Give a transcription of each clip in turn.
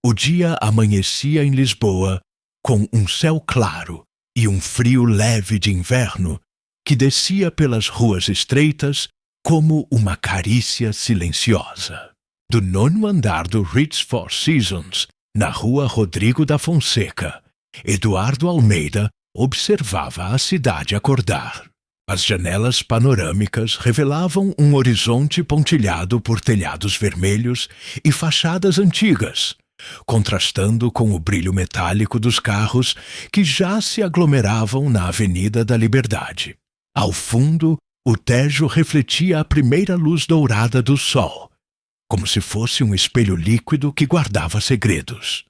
O dia amanhecia em Lisboa com um céu claro e um frio leve de inverno que descia pelas ruas estreitas como uma carícia silenciosa. Do 9º andar do Ritz Four Seasons, na rua Rodrigo da Fonseca, Eduardo Almeida observava a cidade acordar. As janelas panorâmicas revelavam um horizonte pontilhado por telhados vermelhos e fachadas antigas, contrastando com o brilho metálico dos carros que já se aglomeravam na Avenida da Liberdade. Ao fundo, o Tejo refletia a primeira luz dourada do sol, como se fosse um espelho líquido que guardava segredos.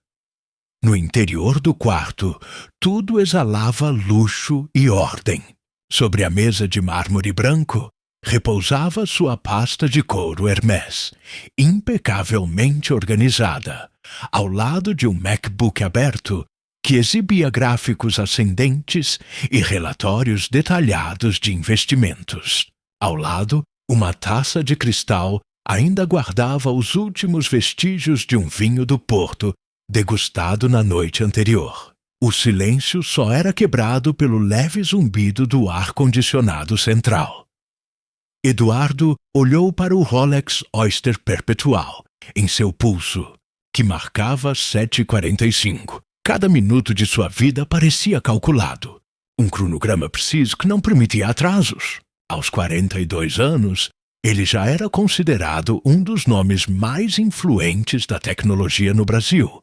No interior do quarto, tudo exalava luxo e ordem. Sobre a mesa de mármore branco, repousava sua pasta de couro Hermès, impecavelmente organizada, ao lado de um MacBook aberto que exibia gráficos ascendentes e relatórios detalhados de investimentos. Ao lado, uma taça de cristal ainda guardava os últimos vestígios de um vinho do Porto degustado na noite anterior. O silêncio só era quebrado pelo leve zumbido do ar-condicionado central. Eduardo olhou para o Rolex Oyster Perpetual em seu pulso, que marcava 7h45. Cada minuto de sua vida parecia calculado. Um cronograma preciso que não permitia atrasos. Aos 42 anos, ele já era considerado um dos nomes mais influentes da tecnologia no Brasil,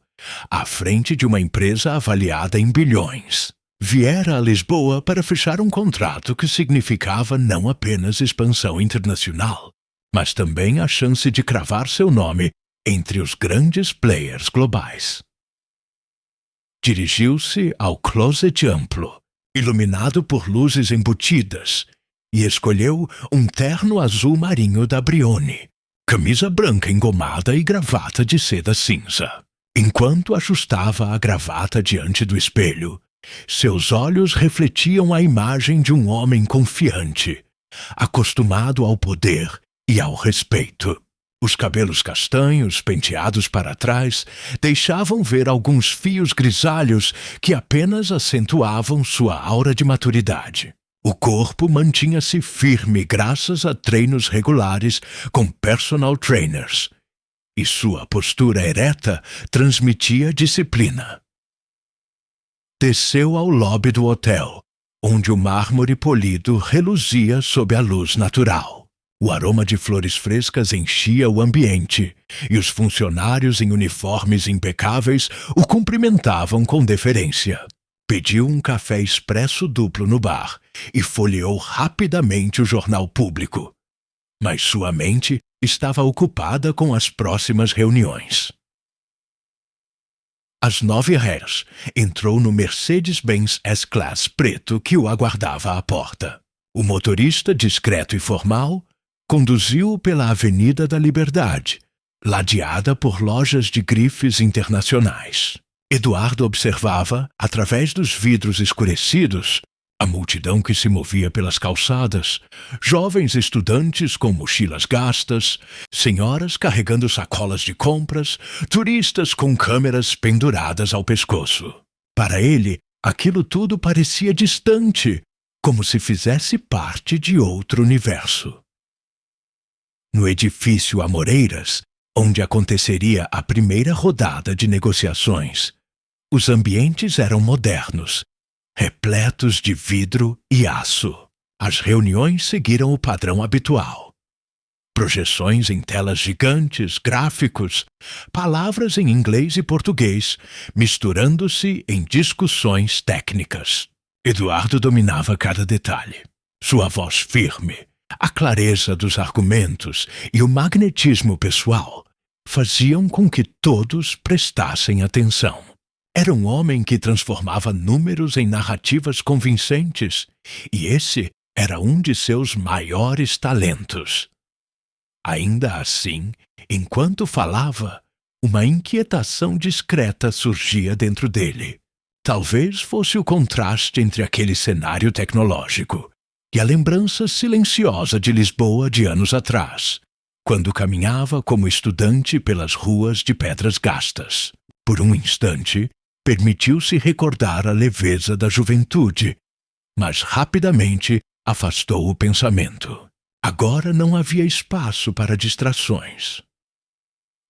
à frente de uma empresa avaliada em bilhões. Viera a Lisboa para fechar um contrato que significava não apenas expansão internacional, mas também a chance de cravar seu nome entre os grandes players globais. Dirigiu-se ao closet amplo, iluminado por luzes embutidas, e escolheu um terno azul marinho da Brioni, camisa branca engomada e gravata de seda cinza. Enquanto ajustava a gravata diante do espelho, seus olhos refletiam a imagem de um homem confiante, acostumado ao poder e ao respeito. Os cabelos castanhos, penteados para trás, deixavam ver alguns fios grisalhos que apenas acentuavam sua aura de maturidade. O corpo mantinha-se firme graças a treinos regulares com personal trainers, e sua postura ereta transmitia disciplina. Desceu ao lobby do hotel, onde o mármore polido reluzia sob a luz natural. O aroma de flores frescas enchia o ambiente, e os funcionários em uniformes impecáveis o cumprimentavam com deferência. Pediu um café expresso duplo no bar e folheou rapidamente o jornal público. Mas sua mente estava ocupada com as próximas reuniões. Às 9h, entrou no Mercedes-Benz S-Class preto que o aguardava à porta. O motorista, discreto e formal, conduziu-o pela Avenida da Liberdade, ladeada por lojas de grifes internacionais. Eduardo observava, através dos vidros escurecidos, a multidão que se movia pelas calçadas, jovens estudantes com mochilas gastas, senhoras carregando sacolas de compras, turistas com câmeras penduradas ao pescoço. Para ele, aquilo tudo parecia distante, como se fizesse parte de outro universo. No edifício Amoreiras, onde aconteceria a primeira rodada de negociações, os ambientes eram modernos, repletos de vidro e aço. As reuniões seguiram o padrão habitual. Projeções em telas gigantes, gráficos, palavras em inglês e português, misturando-se em discussões técnicas. Eduardo dominava cada detalhe. Sua voz firme, a clareza dos argumentos e o magnetismo pessoal faziam com que todos prestassem atenção. Era um homem que transformava números em narrativas convincentes, e esse era um de seus maiores talentos. Ainda assim, enquanto falava, uma inquietação discreta surgia dentro dele. Talvez fosse o contraste entre aquele cenário tecnológico e a lembrança silenciosa de Lisboa de anos atrás, quando caminhava como estudante pelas ruas de Pedras Gastas. Por um instante, permitiu-se recordar a leveza da juventude, mas rapidamente afastou o pensamento. Agora não havia espaço para distrações.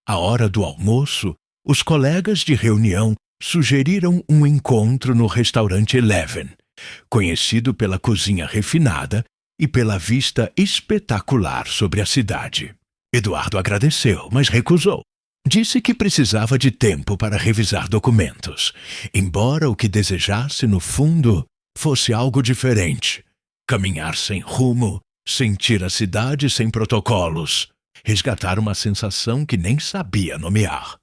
À hora do almoço, os colegas de reunião sugeriram um encontro no restaurante Eleven, conhecido pela cozinha refinada e pela vista espetacular sobre a cidade. Eduardo agradeceu, mas recusou. Disse que precisava de tempo para revisar documentos, embora o que desejasse, no fundo, fosse algo diferente. Caminhar sem rumo, sentir a cidade sem protocolos, resgatar uma sensação que nem sabia nomear.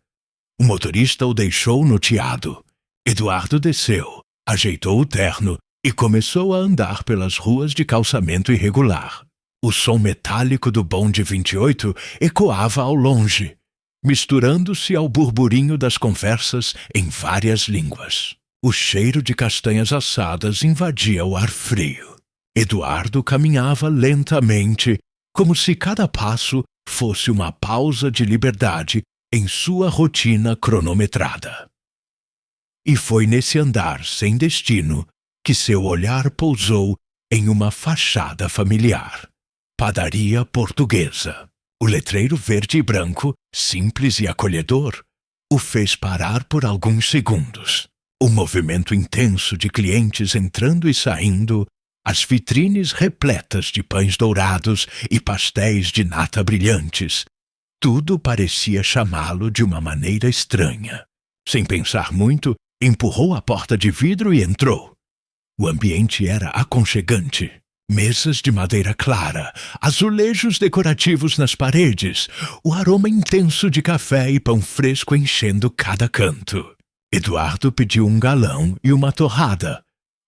O motorista o deixou noteado. Eduardo desceu, ajeitou o terno e começou a andar pelas ruas de calçamento irregular. O som metálico do bonde 28 ecoava ao longe, misturando-se ao burburinho das conversas em várias línguas. O cheiro de castanhas assadas invadia o ar frio. Eduardo caminhava lentamente, como se cada passo fosse uma pausa de liberdade em sua rotina cronometrada. E foi nesse andar sem destino que seu olhar pousou em uma fachada familiar. Padaria Portuguesa. O letreiro verde e branco, simples e acolhedor, o fez parar por alguns segundos. O movimento intenso de clientes entrando e saindo, as vitrines repletas de pães dourados e pastéis de nata brilhantes, tudo parecia chamá-lo de uma maneira estranha. Sem pensar muito, empurrou a porta de vidro e entrou. O ambiente era aconchegante. Mesas de madeira clara, azulejos decorativos nas paredes, o aroma intenso de café e pão fresco enchendo cada canto. Eduardo pediu um galão e uma torrada.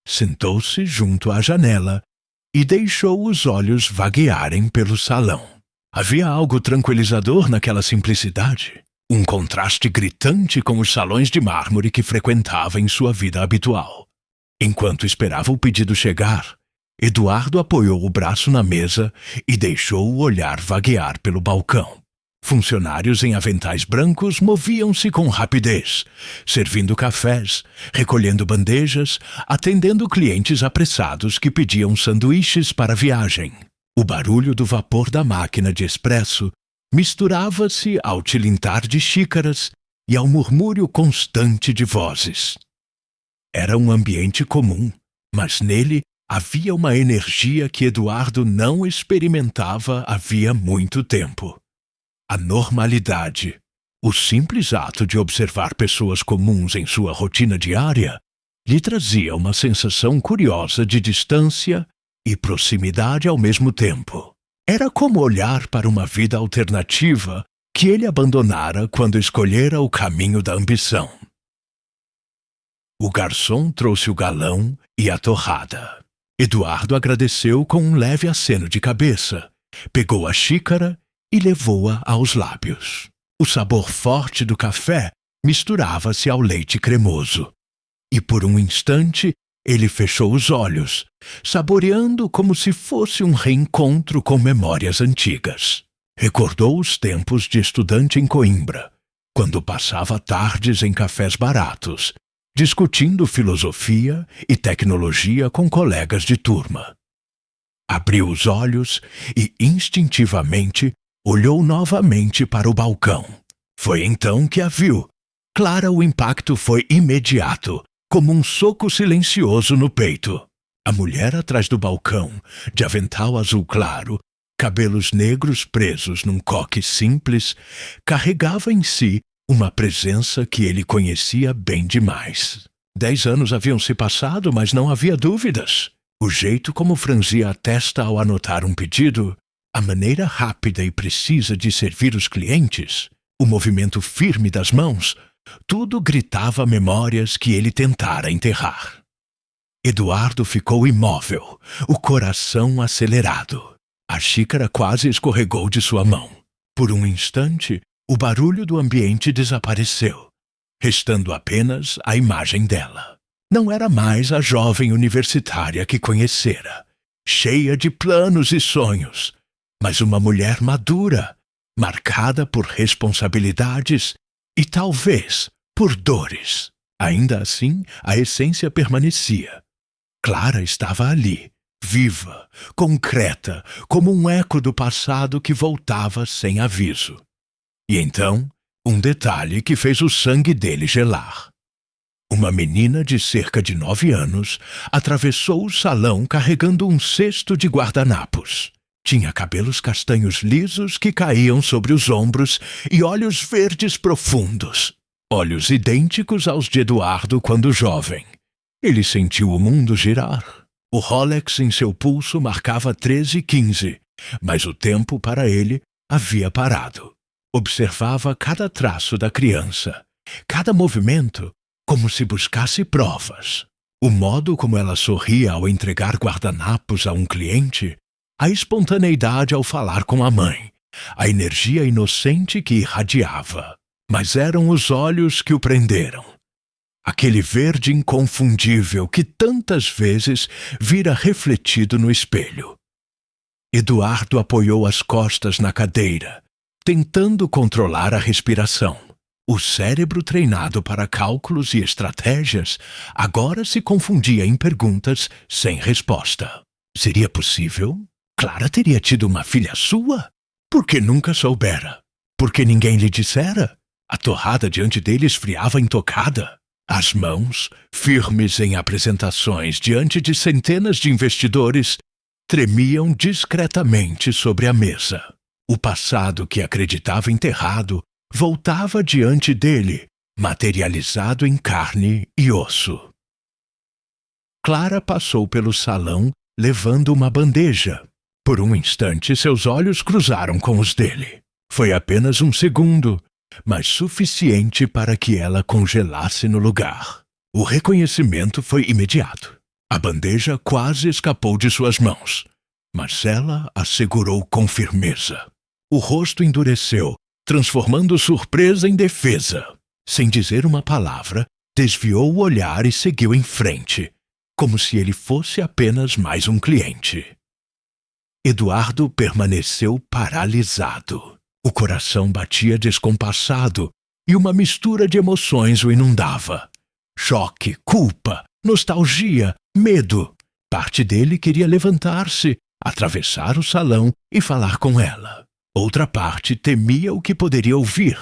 Sentou-se junto à janela e deixou os olhos vaguearem pelo salão. Havia algo tranquilizador naquela simplicidade, um contraste gritante com os salões de mármore que frequentava em sua vida habitual. Enquanto esperava o pedido chegar, Eduardo apoiou o braço na mesa e deixou o olhar vaguear pelo balcão. Funcionários em aventais brancos moviam-se com rapidez, servindo cafés, recolhendo bandejas, atendendo clientes apressados que pediam sanduíches para a viagem. O barulho do vapor da máquina de expresso misturava-se ao tilintar de xícaras e ao murmúrio constante de vozes. Era um ambiente comum, mas nele havia uma energia que Eduardo não experimentava havia muito tempo. A normalidade, o simples ato de observar pessoas comuns em sua rotina diária, lhe trazia uma sensação curiosa de distância e proximidade ao mesmo tempo. Era como olhar para uma vida alternativa que ele abandonara quando escolhera o caminho da ambição. O garçom trouxe o galão e a torrada. Eduardo agradeceu com um leve aceno de cabeça, pegou a xícara e levou-a aos lábios. O sabor forte do café misturava-se ao leite cremoso. E por um instante ele fechou os olhos, saboreando como se fosse um reencontro com memórias antigas. Recordou os tempos de estudante em Coimbra, quando passava tardes em cafés baratos, discutindo filosofia e tecnologia com colegas de turma. Abriu os olhos e, instintivamente, olhou novamente para o balcão. Foi então que a viu. Clara, o impacto foi imediato, como um soco silencioso no peito. A mulher atrás do balcão, de avental azul claro, cabelos negros presos num coque simples, carregava em si uma presença que ele conhecia bem demais. 10 anos haviam se passado, mas não havia dúvidas. O jeito como franzia a testa ao anotar um pedido, a maneira rápida e precisa de servir os clientes, o movimento firme das mãos, tudo gritava memórias que ele tentara enterrar. Eduardo ficou imóvel, o coração acelerado. A xícara quase escorregou de sua mão. Por um instante, o barulho do ambiente desapareceu, restando apenas a imagem dela. Não era mais a jovem universitária que conhecera, cheia de planos e sonhos, mas uma mulher madura, marcada por responsabilidades e talvez por dores. Ainda assim, a essência permanecia. Clara estava ali, viva, concreta, como um eco do passado que voltava sem aviso. E então, um detalhe que fez o sangue dele gelar. Uma menina de cerca de 9 anos atravessou o salão carregando um cesto de guardanapos. Tinha cabelos castanhos lisos que caíam sobre os ombros e olhos verdes profundos. Olhos idênticos aos de Eduardo quando jovem. Ele sentiu o mundo girar. O Rolex em seu pulso marcava 13h15, mas o tempo para ele havia parado. Observava cada traço da criança, cada movimento, como se buscasse provas. O modo como ela sorria ao entregar guardanapos a um cliente, a espontaneidade ao falar com a mãe, a energia inocente que irradiava. Mas eram os olhos que o prenderam. Aquele verde inconfundível que tantas vezes vira refletido no espelho. Eduardo apoiou as costas na cadeira, tentando controlar a respiração. O cérebro treinado para cálculos e estratégias agora se confundia em perguntas sem resposta. Seria possível? Clara teria tido uma filha sua? Por que nunca soubera? Por que ninguém lhe dissera? A torrada diante dele esfriava intocada. As mãos, firmes em apresentações diante de centenas de investidores, tremiam discretamente sobre a mesa. O passado que acreditava enterrado voltava diante dele, materializado em carne e osso. Clara passou pelo salão levando uma bandeja. Por um instante seus olhos cruzaram com os dele. Foi apenas um segundo, mas suficiente para que ela congelasse no lugar. O reconhecimento foi imediato. A bandeja quase escapou de suas mãos. Marcela a segurou com firmeza. O rosto endureceu, transformando surpresa em defesa. Sem dizer uma palavra, desviou o olhar e seguiu em frente, como se ele fosse apenas mais um cliente. Eduardo permaneceu paralisado. O coração batia descompassado e uma mistura de emoções o inundava. Choque, culpa, nostalgia, medo. Parte dele queria levantar-se, atravessar o salão e falar com ela. Outra parte temia o que poderia ouvir.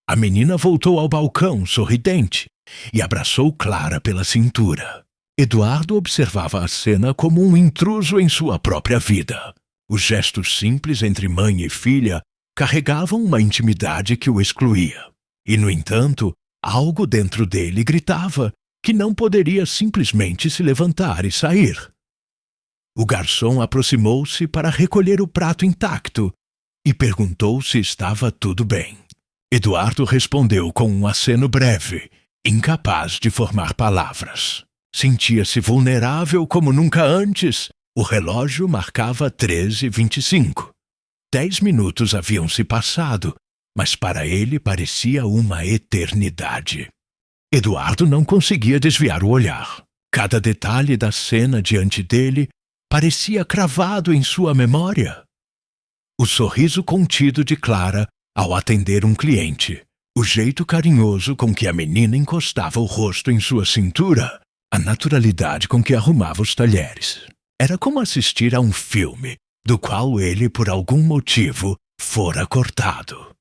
A menina voltou ao balcão, sorridente, e abraçou Clara pela cintura. Eduardo observava a cena como um intruso em sua própria vida. Os gestos simples entre mãe e filha carregavam uma intimidade que o excluía. E, no entanto, algo dentro dele gritava que não poderia simplesmente se levantar e sair. O garçom aproximou-se para recolher o prato intacto e perguntou se estava tudo bem. Eduardo respondeu com um aceno breve, incapaz de formar palavras. Sentia-se vulnerável como nunca antes. O relógio marcava 13h25. 10 minutos haviam se passado, mas para ele parecia uma eternidade. Eduardo não conseguia desviar o olhar. Cada detalhe da cena diante dele parecia cravado em sua memória. O sorriso contido de Clara ao atender um cliente, o jeito carinhoso com que a menina encostava o rosto em sua cintura, a naturalidade com que arrumava os talheres. Era como assistir a um filme, do qual ele, por algum motivo, fora cortado.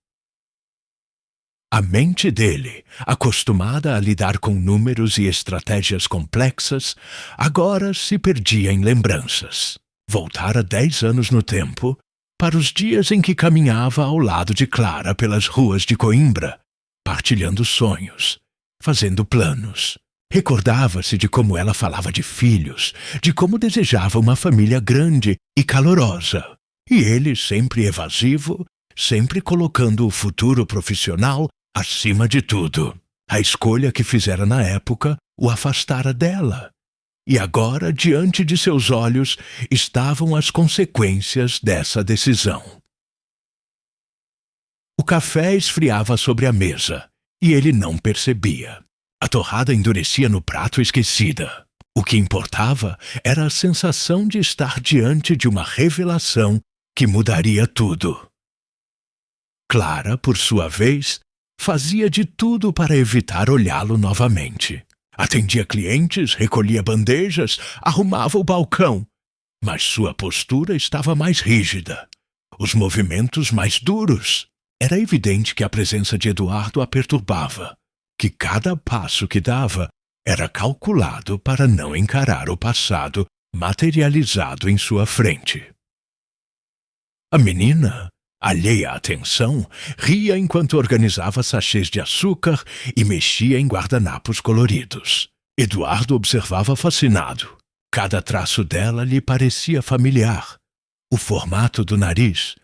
A mente dele, acostumada a lidar com números e estratégias complexas, agora se perdia em lembranças. Voltara 10 anos no tempo, para os dias em que caminhava ao lado de Clara pelas ruas de Coimbra, partilhando sonhos, fazendo planos. Recordava-se de como ela falava de filhos, de como desejava uma família grande e calorosa. E ele, sempre evasivo, sempre colocando o futuro profissional acima de tudo. A escolha que fizera na época o afastara dela. E agora, diante de seus olhos, estavam as consequências dessa decisão. O café esfriava sobre a mesa, e ele não percebia. A torrada endurecia no prato esquecida. O que importava era a sensação de estar diante de uma revelação que mudaria tudo. Clara, por sua vez, Fazia de tudo para evitar olhá-lo novamente. Atendia clientes, recolhia bandejas, arrumava o balcão. Mas sua postura estava mais rígida, os movimentos mais duros. Era evidente que a presença de Eduardo a perturbava, que cada passo que dava era calculado para não encarar o passado materializado em sua frente. A menina, alheia à atenção, ria enquanto organizava sachês de açúcar e mexia em guardanapos coloridos. Eduardo observava fascinado. Cada traço dela lhe parecia familiar. O formato do nariz,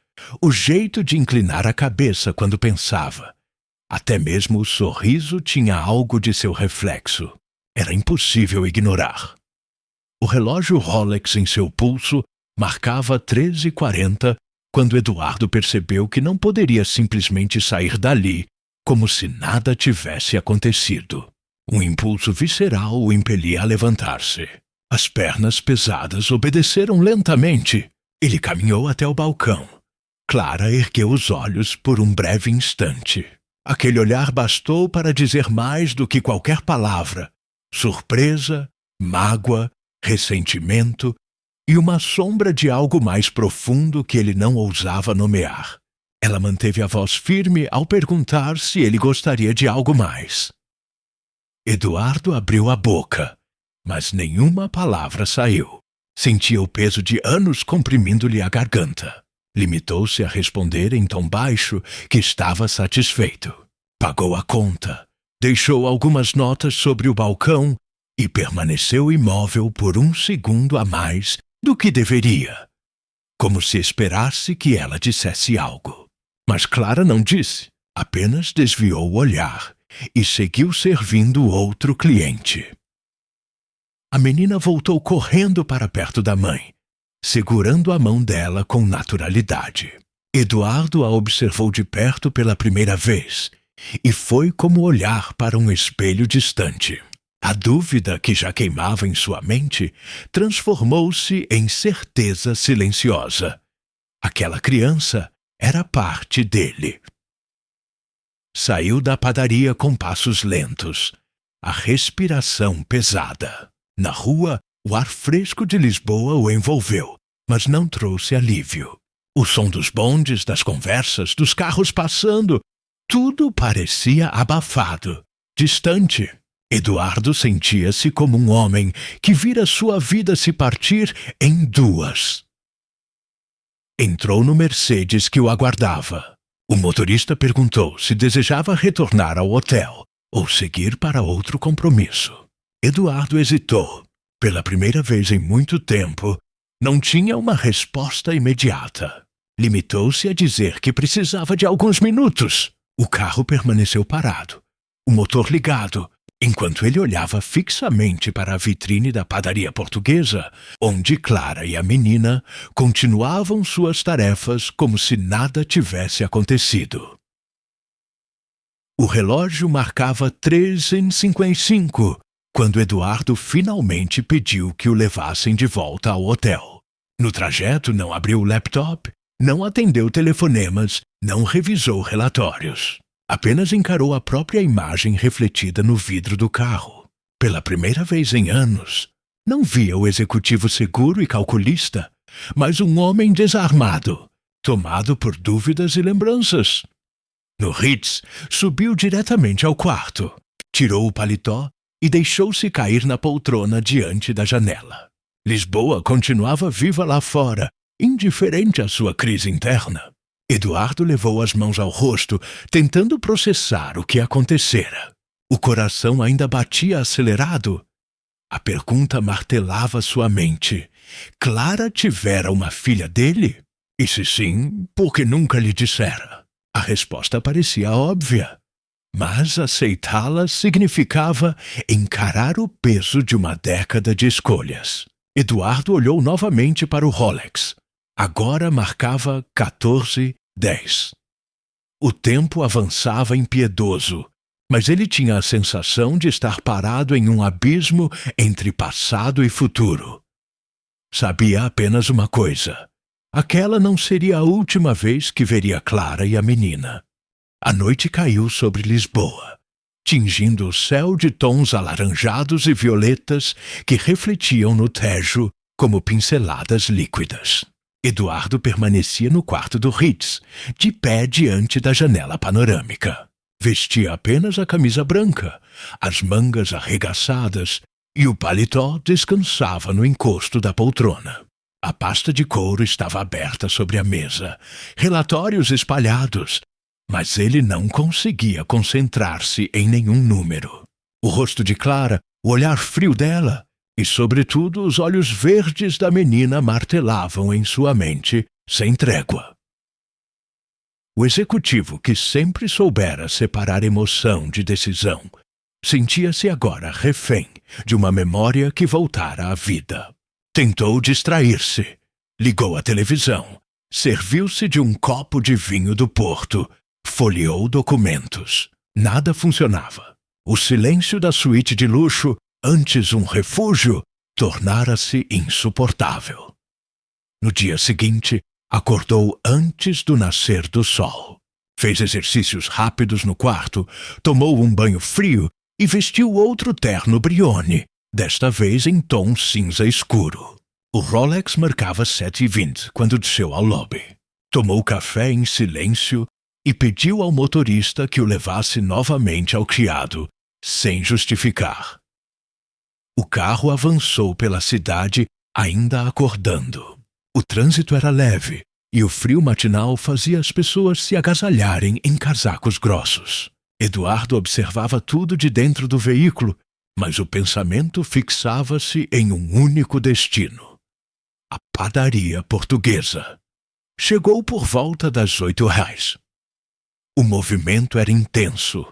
o jeito de inclinar a cabeça quando pensava. Até mesmo o sorriso tinha algo de seu reflexo. Era impossível ignorar. O relógio Rolex em seu pulso marcava 13h40 quando Eduardo percebeu que não poderia simplesmente sair dali como se nada tivesse acontecido. Um impulso visceral o impelia a levantar-se. As pernas pesadas obedeceram lentamente. Ele caminhou até o balcão. Clara ergueu os olhos por um breve instante. Aquele olhar bastou para dizer mais do que qualquer palavra. Surpresa, mágoa, ressentimento e uma sombra de algo mais profundo que ele não ousava nomear. Ela manteve a voz firme ao perguntar se ele gostaria de algo mais. Eduardo abriu a boca, mas nenhuma palavra saiu. Sentia o peso de anos comprimindo-lhe a garganta. Limitou-se a responder em tom baixo que estava satisfeito. Pagou a conta, deixou algumas notas sobre o balcão e permaneceu imóvel por um segundo a mais do que deveria, como se esperasse que ela dissesse algo. Mas Clara não disse, apenas desviou o olhar e seguiu servindo outro cliente. A menina voltou correndo para perto da mãe, segurando a mão dela com naturalidade. Eduardo a observou de perto pela primeira vez, e foi como olhar para um espelho distante. A dúvida que já queimava em sua mente transformou-se em certeza silenciosa. Aquela criança era parte dele. Saiu da padaria com passos lentos, a respiração pesada. Na rua, o ar fresco de Lisboa o envolveu, mas não trouxe alívio. O som dos bondes, das conversas, dos carros passando, tudo parecia abafado, distante. Eduardo sentia-se como um homem que vira sua vida se partir em duas. Entrou no Mercedes que o aguardava. O motorista perguntou se desejava retornar ao hotel ou seguir para outro compromisso. Eduardo hesitou. Pela primeira vez em muito tempo, não tinha uma resposta imediata. Limitou-se a dizer que precisava de alguns minutos. O carro permaneceu parado, o motor ligado, enquanto ele olhava fixamente para a vitrine da padaria portuguesa, onde Clara e a menina continuavam suas tarefas como se nada tivesse acontecido. O relógio marcava 13h55, quando Eduardo finalmente pediu que o levassem de volta ao hotel. No trajeto não abriu o laptop, não atendeu telefonemas, não revisou relatórios. Apenas encarou a própria imagem refletida no vidro do carro. Pela primeira vez em anos, não via o executivo seguro e calculista, mas um homem desarmado, tomado por dúvidas e lembranças. No Ritz, subiu diretamente ao quarto, tirou o paletó e deixou-se cair na poltrona diante da janela. Lisboa continuava viva lá fora, indiferente à sua crise interna. Eduardo levou as mãos ao rosto, tentando processar o que acontecera. O coração ainda batia acelerado. A pergunta martelava sua mente. Clara tivera uma filha dele? E se sim, por que nunca lhe dissera? A resposta parecia óbvia. Mas aceitá-la significava encarar o peso de uma década de escolhas. Eduardo olhou novamente para o Rolex. Agora marcava 14h10. O tempo avançava impiedoso, mas ele tinha a sensação de estar parado em um abismo entre passado e futuro. Sabia apenas uma coisa: aquela não seria a última vez que veria Clara e a menina. A noite caiu sobre Lisboa, tingindo o céu de tons alaranjados e violetas que refletiam no Tejo como pinceladas líquidas. Eduardo permanecia no quarto do Ritz, de pé diante da janela panorâmica. Vestia apenas a camisa branca, as mangas arregaçadas, e o paletó descansava no encosto da poltrona. A pasta de couro estava aberta sobre a mesa, relatórios espalhados, mas ele não conseguia concentrar-se em nenhum número. O rosto de Clara, o olhar frio dela e, sobretudo, os olhos verdes da menina martelavam em sua mente sem trégua. O executivo, que sempre soubera separar emoção de decisão, sentia-se agora refém de uma memória que voltara à vida. Tentou distrair-se, ligou a televisão, serviu-se de um copo de vinho do Porto, folheou documentos. Nada funcionava. O silêncio da suíte de luxo, antes um refúgio, tornara-se insuportável. No dia seguinte, acordou antes do nascer do sol. Fez exercícios rápidos no quarto, tomou um banho frio e vestiu outro terno Brioni, desta vez em tom cinza escuro. O Rolex marcava 7h20 quando desceu ao lobby. Tomou café em silêncio e pediu ao motorista que o levasse novamente ao criado, sem justificar. O carro avançou pela cidade ainda acordando. O trânsito era leve e o frio matinal fazia as pessoas se agasalharem em casacos grossos. Eduardo observava tudo de dentro do veículo, mas o pensamento fixava-se em um único destino: a padaria portuguesa. Chegou por volta das 8h. O movimento era intenso.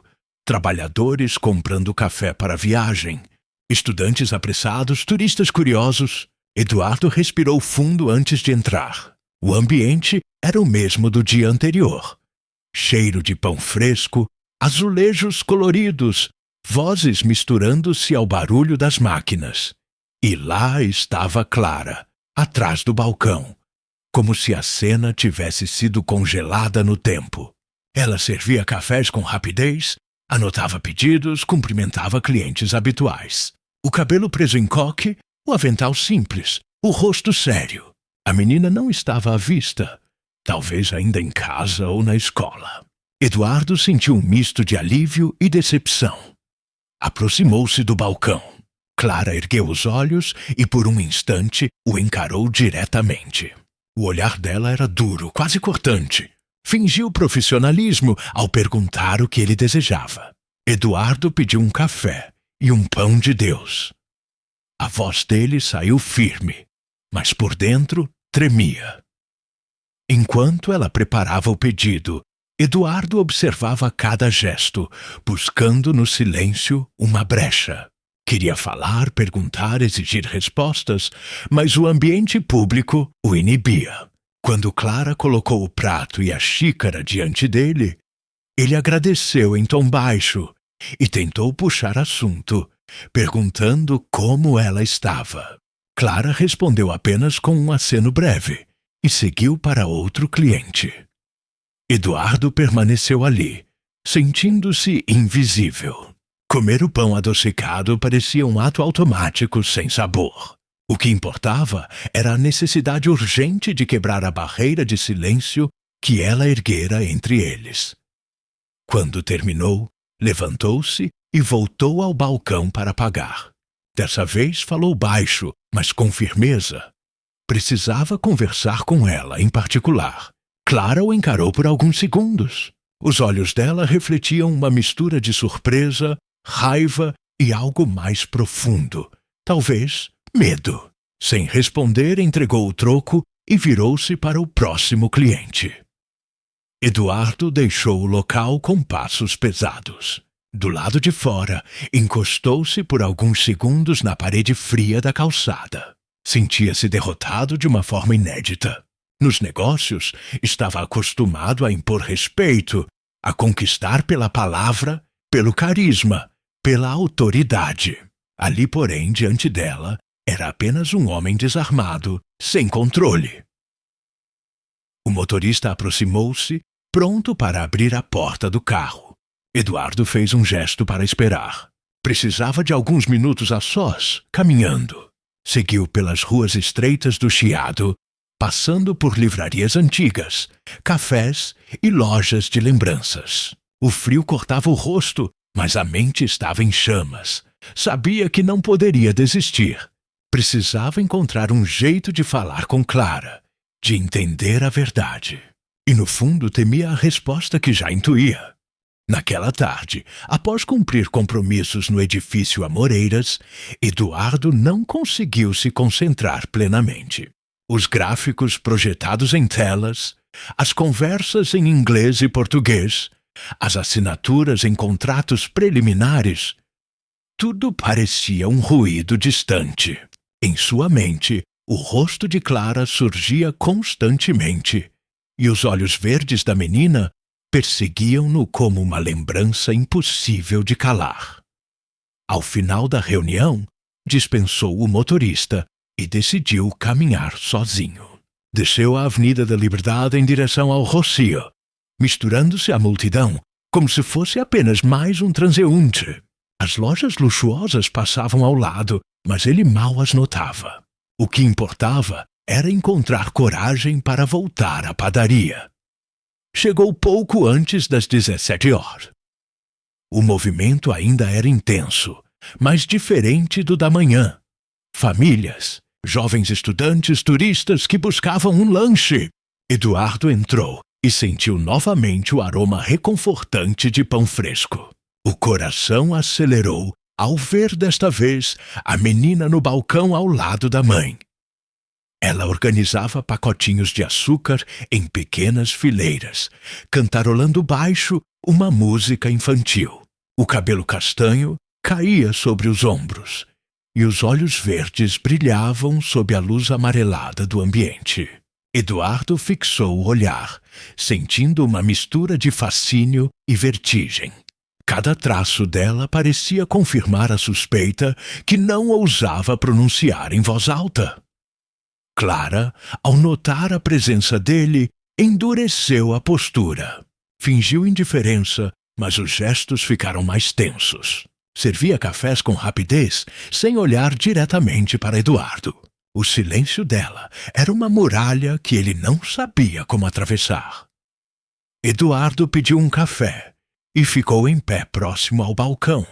Trabalhadores comprando café para a viagem, estudantes apressados, turistas curiosos. Eduardo respirou fundo antes de entrar. O ambiente era o mesmo do dia anterior. Cheiro de pão fresco, azulejos coloridos, vozes misturando-se ao barulho das máquinas. E lá estava Clara, atrás do balcão, como se a cena tivesse sido congelada no tempo. Ela servia cafés com rapidez, anotava pedidos, cumprimentava clientes habituais. O cabelo preso em coque, o avental simples, o rosto sério. A menina não estava à vista, talvez ainda em casa ou na escola. Eduardo sentiu um misto de alívio e decepção. Aproximou-se do balcão. Clara ergueu os olhos e por um instante o encarou diretamente. O olhar dela era duro, quase cortante. Fingiu profissionalismo ao perguntar o que ele desejava. Eduardo pediu um café e um pão de Deus. A voz dele saiu firme, mas por dentro tremia. Enquanto ela preparava o pedido, Eduardo observava cada gesto, buscando no silêncio uma brecha. Queria falar, perguntar, exigir respostas, mas o ambiente público o inibia. Quando Clara colocou o prato e a xícara diante dele, ele agradeceu em tom baixo e tentou puxar assunto, perguntando como ela estava. Clara respondeu apenas com um aceno breve e seguiu para outro cliente. Eduardo permaneceu ali, sentindo-se invisível. Comer o pão adocicado parecia um ato automático sem sabor. O que importava era a necessidade urgente de quebrar a barreira de silêncio que ela erguera entre eles. Quando terminou, levantou-se e voltou ao balcão para pagar. Dessa vez falou baixo, mas com firmeza. Precisava conversar com ela em particular. Clara o encarou por alguns segundos. Os olhos dela refletiam uma mistura de surpresa, raiva e algo mais profundo, talvez medo. Sem responder, entregou o troco e virou-se para o próximo cliente. Eduardo deixou o local com passos pesados. Do lado de fora, encostou-se por alguns segundos na parede fria da calçada. Sentia-se derrotado de uma forma inédita. Nos negócios, estava acostumado a impor respeito, a conquistar pela palavra, pelo carisma, pela autoridade. Ali, porém, diante dela, era apenas um homem desarmado, sem controle. O motorista aproximou-se pronto para abrir a porta do carro. Eduardo fez um gesto para esperar. Precisava de alguns minutos a sós, caminhando. Seguiu pelas ruas estreitas do Chiado, passando por livrarias antigas, cafés e lojas de lembranças. O frio cortava o rosto, mas a mente estava em chamas. Sabia que não poderia desistir. Precisava encontrar um jeito de falar com Clara, de entender a verdade. E no fundo temia a resposta que já intuía. Naquela tarde, após cumprir compromissos no edifício Amoreiras, Eduardo não conseguiu se concentrar plenamente. Os gráficos projetados em telas, as conversas em inglês e português, as assinaturas em contratos preliminares, tudo parecia um ruído distante. Em sua mente, o rosto de Clara surgia constantemente, e os olhos verdes da menina perseguiam-no como uma lembrança impossível de calar. Ao final da reunião, dispensou o motorista e decidiu caminhar sozinho. Desceu a Avenida da Liberdade em direção ao Rocio, misturando-se à multidão como se fosse apenas mais um transeunte. As lojas luxuosas passavam ao lado, mas ele mal as notava. O que importava era encontrar coragem para voltar à padaria. Chegou pouco antes das 17 horas. O movimento ainda era intenso, mas diferente do da manhã. Famílias, jovens estudantes, turistas que buscavam um lanche. Eduardo entrou e sentiu novamente o aroma reconfortante de pão fresco. O coração acelerou ao ver desta vez a menina no balcão ao lado da mãe. Ela organizava pacotinhos de açúcar em pequenas fileiras, cantarolando baixo uma música infantil. O cabelo castanho caía sobre os ombros, e os olhos verdes brilhavam sob a luz amarelada do ambiente. Eduardo fixou o olhar, sentindo uma mistura de fascínio e vertigem. Cada traço dela parecia confirmar a suspeita que não ousava pronunciar em voz alta. Clara, ao notar a presença dele, endureceu a postura. Fingiu indiferença, mas os gestos ficaram mais tensos. Servia cafés com rapidez, sem olhar diretamente para Eduardo. O silêncio dela era uma muralha que ele não sabia como atravessar. Eduardo pediu um café e ficou em pé próximo ao balcão,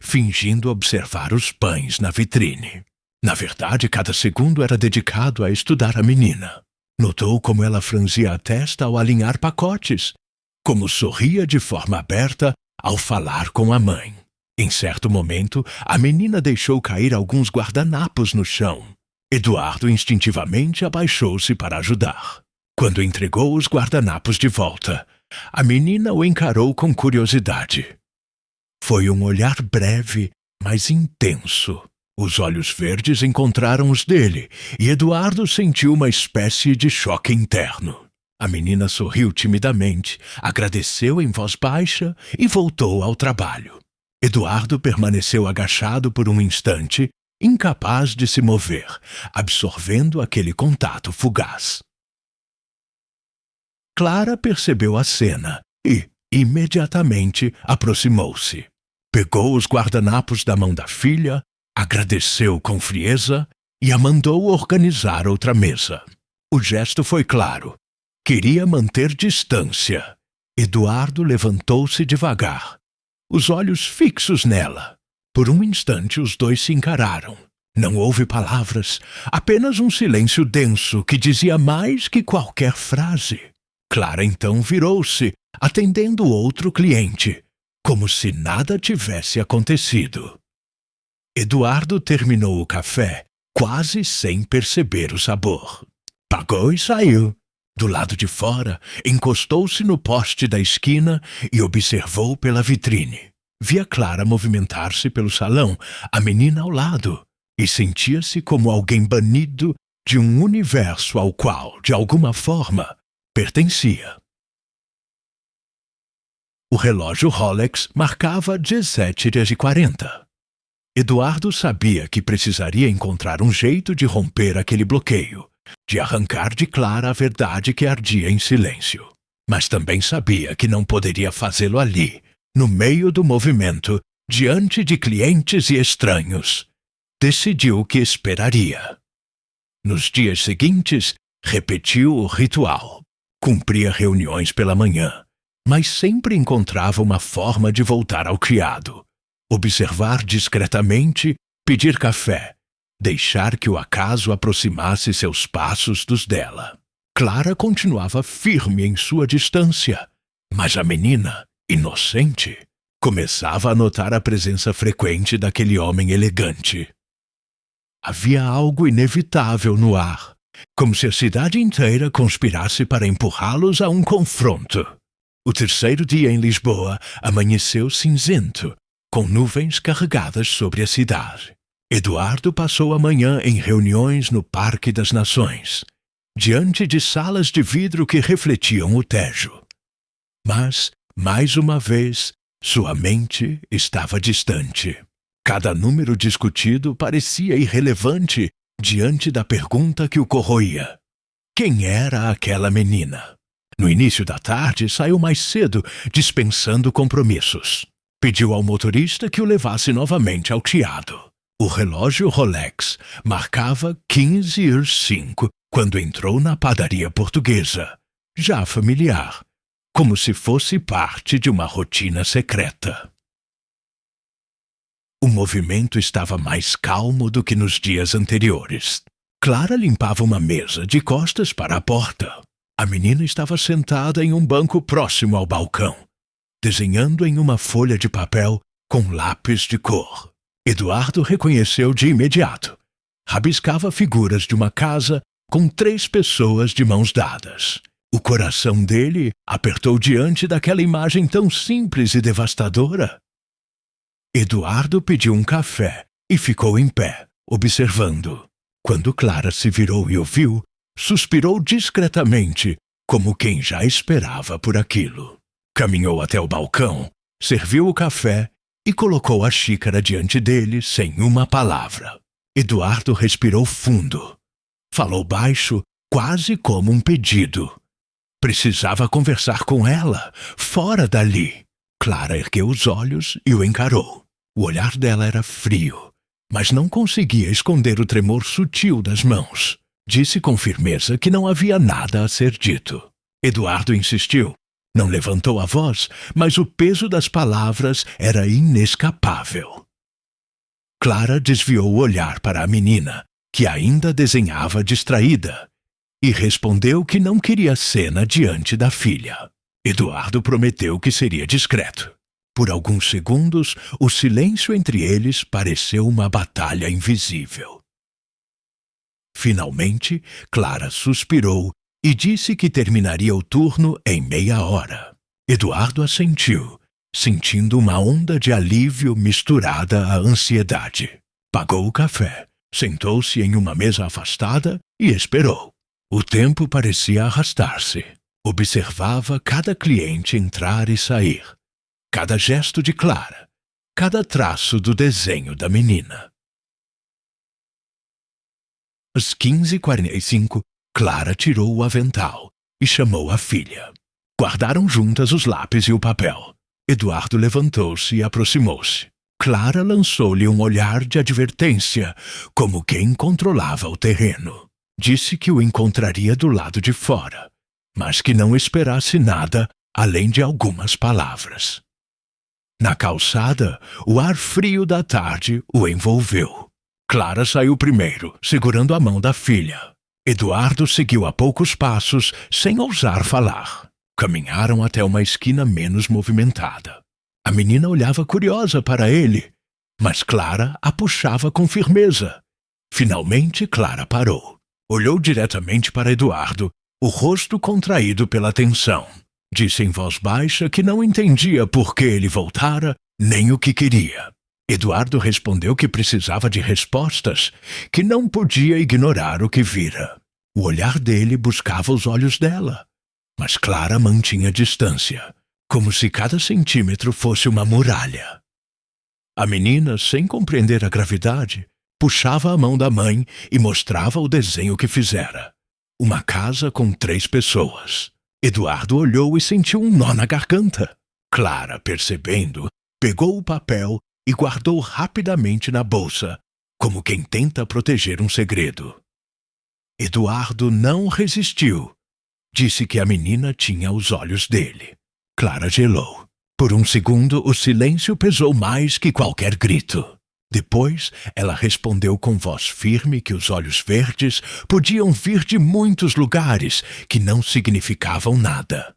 fingindo observar os pães na vitrine. Na verdade, cada segundo era dedicado a estudar a menina. Notou como ela franzia a testa ao alinhar pacotes, como sorria de forma aberta ao falar com a mãe. Em certo momento, a menina deixou cair alguns guardanapos no chão. Eduardo instintivamente abaixou-se para ajudar. Quando entregou os guardanapos de volta, a menina o encarou com curiosidade. Foi um olhar breve, mas intenso. Os olhos verdes encontraram os dele, e Eduardo sentiu uma espécie de choque interno. A menina sorriu timidamente, agradeceu em voz baixa e voltou ao trabalho. Eduardo permaneceu agachado por um instante, incapaz de se mover, absorvendo aquele contato fugaz. Clara percebeu a cena e, imediatamente, aproximou-se. Pegou os guardanapos da mão da filha, agradeceu com frieza e a mandou organizar outra mesa. O gesto foi claro. Queria manter distância. Eduardo levantou-se devagar, os olhos fixos nela. Por um instante os dois se encararam. Não houve palavras, apenas um silêncio denso que dizia mais que qualquer frase. Clara então virou-se, atendendo outro cliente, como se nada tivesse acontecido. Eduardo terminou o café, quase sem perceber o sabor. Pagou e saiu. Do lado de fora, encostou-se no poste da esquina e observou pela vitrine. Via Clara movimentar-se pelo salão, a menina ao lado, e sentia-se como alguém banido de um universo ao qual, de alguma forma, pertencia. O relógio Rolex marcava 17h40. Eduardo sabia que precisaria encontrar um jeito de romper aquele bloqueio, de arrancar de Clara a verdade que ardia em silêncio. mas também sabia que não poderia fazê-lo ali, no meio do movimento, diante de clientes e estranhos. Decidiu que esperaria. Nos dias seguintes, repetiu o ritual. Cumpria reuniões pela manhã, mas sempre encontrava uma forma de voltar ao criado. Observar discretamente, pedir café, deixar que o acaso aproximasse seus passos dos dela. Clara continuava firme em sua distância, mas a menina, inocente, começava a notar a presença frequente daquele homem elegante. Havia algo inevitável no ar, como se a cidade inteira conspirasse para empurrá-los a um confronto. O terceiro dia em Lisboa amanheceu cinzento, com nuvens carregadas sobre a cidade. Eduardo passou a manhã em reuniões no Parque das Nações, diante de salas de vidro que refletiam o Tejo. Mas, mais uma vez, sua mente estava distante. Cada número discutido parecia irrelevante diante da pergunta que o corroía. Quem era aquela menina? No início da tarde, saiu mais cedo, dispensando compromissos. Pediu ao motorista que o levasse novamente ao teatro. O relógio Rolex marcava 15h05 quando entrou na padaria portuguesa, já familiar, como se fosse parte de uma rotina secreta. O movimento estava mais calmo do que nos dias anteriores. Clara limpava uma mesa de costas para a porta. A menina estava sentada em um banco próximo ao balcão, desenhando em uma folha de papel com lápis de cor. Eduardo reconheceu de imediato. Rabiscava figuras de uma casa com 3 pessoas de mãos dadas. O coração dele apertou diante daquela imagem tão simples e devastadora. Eduardo pediu um café e ficou em pé, observando. Quando Clara se virou e o viu, suspirou discretamente, como quem já esperava por aquilo. Caminhou até o balcão, serviu o café e colocou a xícara diante dele sem uma palavra. Eduardo respirou fundo. Falou baixo, quase como um pedido. Precisava conversar com ela, fora dali. Clara ergueu os olhos e o encarou. O olhar dela era frio, mas não conseguia esconder o tremor sutil das mãos. Disse com firmeza que não havia nada a ser dito. Eduardo insistiu. Não levantou a voz, mas o peso das palavras era inescapável. Clara desviou o olhar para a menina, que ainda desenhava distraída, e respondeu que não queria cena diante da filha. Eduardo prometeu que seria discreto. Por alguns segundos, o silêncio entre eles pareceu uma batalha invisível. Finalmente, Clara suspirou e disse que terminaria o turno em meia hora. Eduardo assentiu, sentindo uma onda de alívio misturada à ansiedade. Pagou o café, sentou-se em uma mesa afastada e esperou. O tempo parecia arrastar-se. Observava cada cliente entrar e sair, cada gesto de Clara, cada traço do desenho da menina. Às 15h45, Clara tirou o avental e chamou a filha. Guardaram juntas os lápis e o papel. Eduardo levantou-se e aproximou-se. Clara lançou-lhe um olhar de advertência, como quem controlava o terreno. Disse que o encontraria do lado de fora, mas que não esperasse nada além de algumas palavras. Na calçada, o ar frio da tarde o envolveu. Clara saiu primeiro, segurando a mão da filha. Eduardo seguiu a poucos passos, sem ousar falar. Caminharam até uma esquina menos movimentada. A menina olhava curiosa para ele, mas Clara a puxava com firmeza. Finalmente, Clara parou. Olhou diretamente para Eduardo, o rosto contraído pela tensão. Disse em voz baixa que não entendia por que ele voltara, nem o que queria. Eduardo respondeu que precisava de respostas, que não podia ignorar o que vira. O olhar dele buscava os olhos dela, mas Clara mantinha distância, como se cada centímetro fosse uma muralha. A menina, sem compreender a gravidade, puxava a mão da mãe e mostrava o desenho que fizera. Uma casa com 3 pessoas. Eduardo olhou e sentiu um nó na garganta. Clara, percebendo, pegou o papel e guardou rapidamente na bolsa, como quem tenta proteger um segredo. Eduardo não resistiu. Disse que a menina tinha os olhos dele. Clara gelou. Por um segundo, o silêncio pesou mais que qualquer grito. Depois, ela respondeu com voz firme que os olhos verdes podiam vir de muitos lugares que não significavam nada.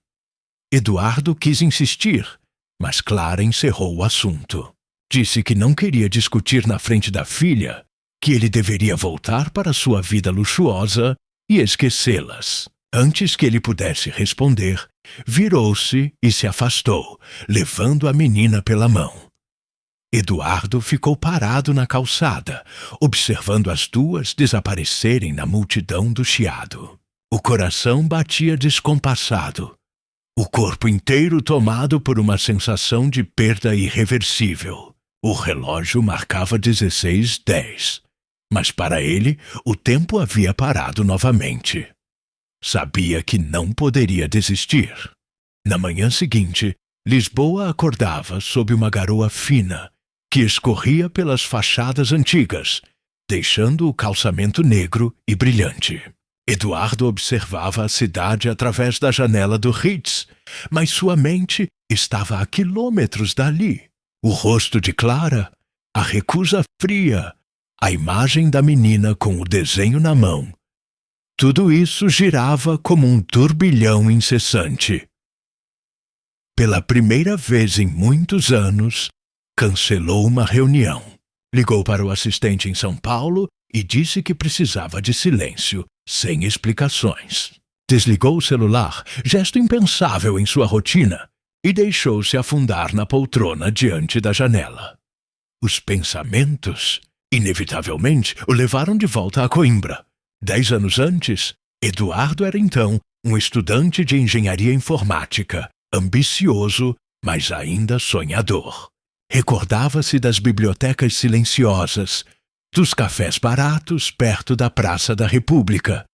Eduardo quis insistir, mas Clara encerrou o assunto. Disse que não queria discutir na frente da filha, que ele deveria voltar para sua vida luxuosa e esquecê-las. Antes que ele pudesse responder, virou-se e se afastou, levando a menina pela mão. Eduardo ficou parado na calçada, observando as duas desaparecerem na multidão do chiado. O coração batia descompassado, o corpo inteiro tomado por uma sensação de perda irreversível. O relógio marcava 16:10, mas para ele o tempo havia parado novamente. Sabia que não poderia desistir. Na manhã seguinte, Lisboa acordava sob uma garoa fina que escorria pelas fachadas antigas, deixando o calçamento negro e brilhante. Eduardo observava a cidade através da janela do Ritz, mas sua mente estava a quilômetros dali. O rosto de Clara, a recusa fria, a imagem da menina com o desenho na mão. Tudo isso girava como um turbilhão incessante. Pela primeira vez em muitos anos, cancelou uma reunião. Ligou para o assistente em São Paulo e disse que precisava de silêncio, sem explicações. Desligou o celular, gesto impensável em sua rotina, e deixou-se afundar na poltrona diante da janela. Os pensamentos, inevitavelmente, o levaram de volta a Coimbra. 10 anos antes, Eduardo era então um estudante de engenharia informática, ambicioso, mas ainda sonhador. Recordava-se das bibliotecas silenciosas, dos cafés baratos perto da Praça da República,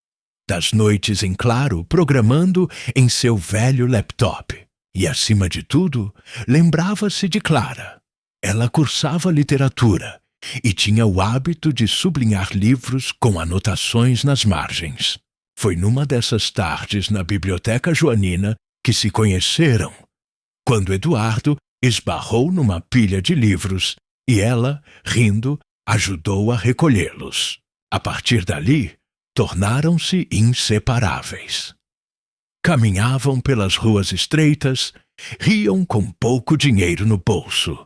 das noites em claro programando em seu velho laptop. E, acima de tudo, lembrava-se de Clara. Ela cursava literatura e tinha o hábito de sublinhar livros com anotações nas margens. Foi numa dessas tardes na Biblioteca Joanina que se conheceram, quando Eduardo esbarrou numa pilha de livros e ela, rindo, ajudou a recolhê-los. A partir dali, tornaram-se inseparáveis. Caminhavam pelas ruas estreitas, riam com pouco dinheiro no bolso.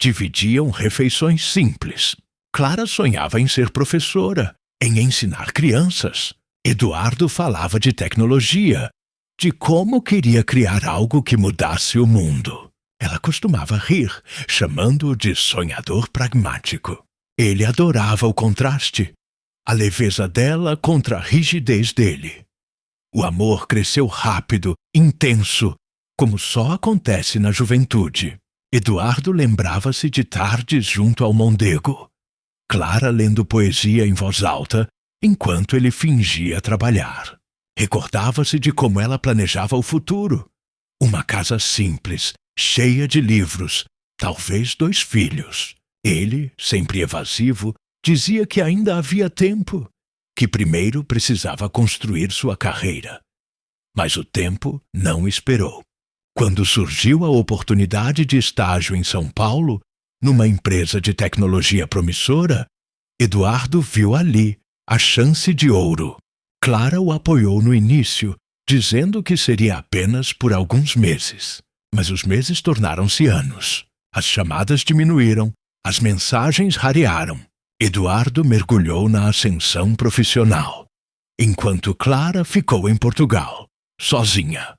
Dividiam refeições simples. Clara sonhava em ser professora, em ensinar crianças. Eduardo falava de tecnologia, de como queria criar algo que mudasse o mundo. Ela costumava rir, chamando-o de sonhador pragmático. Ele adorava o contraste, a leveza dela contra a rigidez dele. O amor cresceu rápido, intenso, como só acontece na juventude. Eduardo lembrava-se de tardes junto ao Mondego, Clara lendo poesia em voz alta, enquanto ele fingia trabalhar. Recordava-se de como ela planejava o futuro. Uma casa simples, cheia de livros, talvez 2 filhos. Ele, sempre evasivo, dizia que ainda havia tempo, que primeiro precisava construir sua carreira. Mas o tempo não esperou. Quando surgiu a oportunidade de estágio em São Paulo, numa empresa de tecnologia promissora, Eduardo viu ali a chance de ouro. Clara o apoiou no início, dizendo que seria apenas por alguns meses. Mas os meses tornaram-se anos. As chamadas diminuíram, as mensagens rarearam. Eduardo mergulhou na ascensão profissional, enquanto Clara ficou em Portugal, sozinha.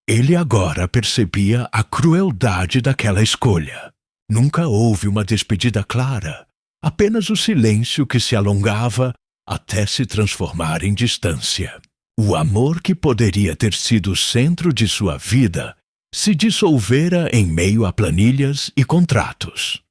Ele agora percebia a crueldade daquela escolha. Nunca houve uma despedida clara, apenas o silêncio que se alongava até se transformar em distância. O amor que poderia ter sido o centro de sua vida se dissolvera em meio a planilhas e contratos.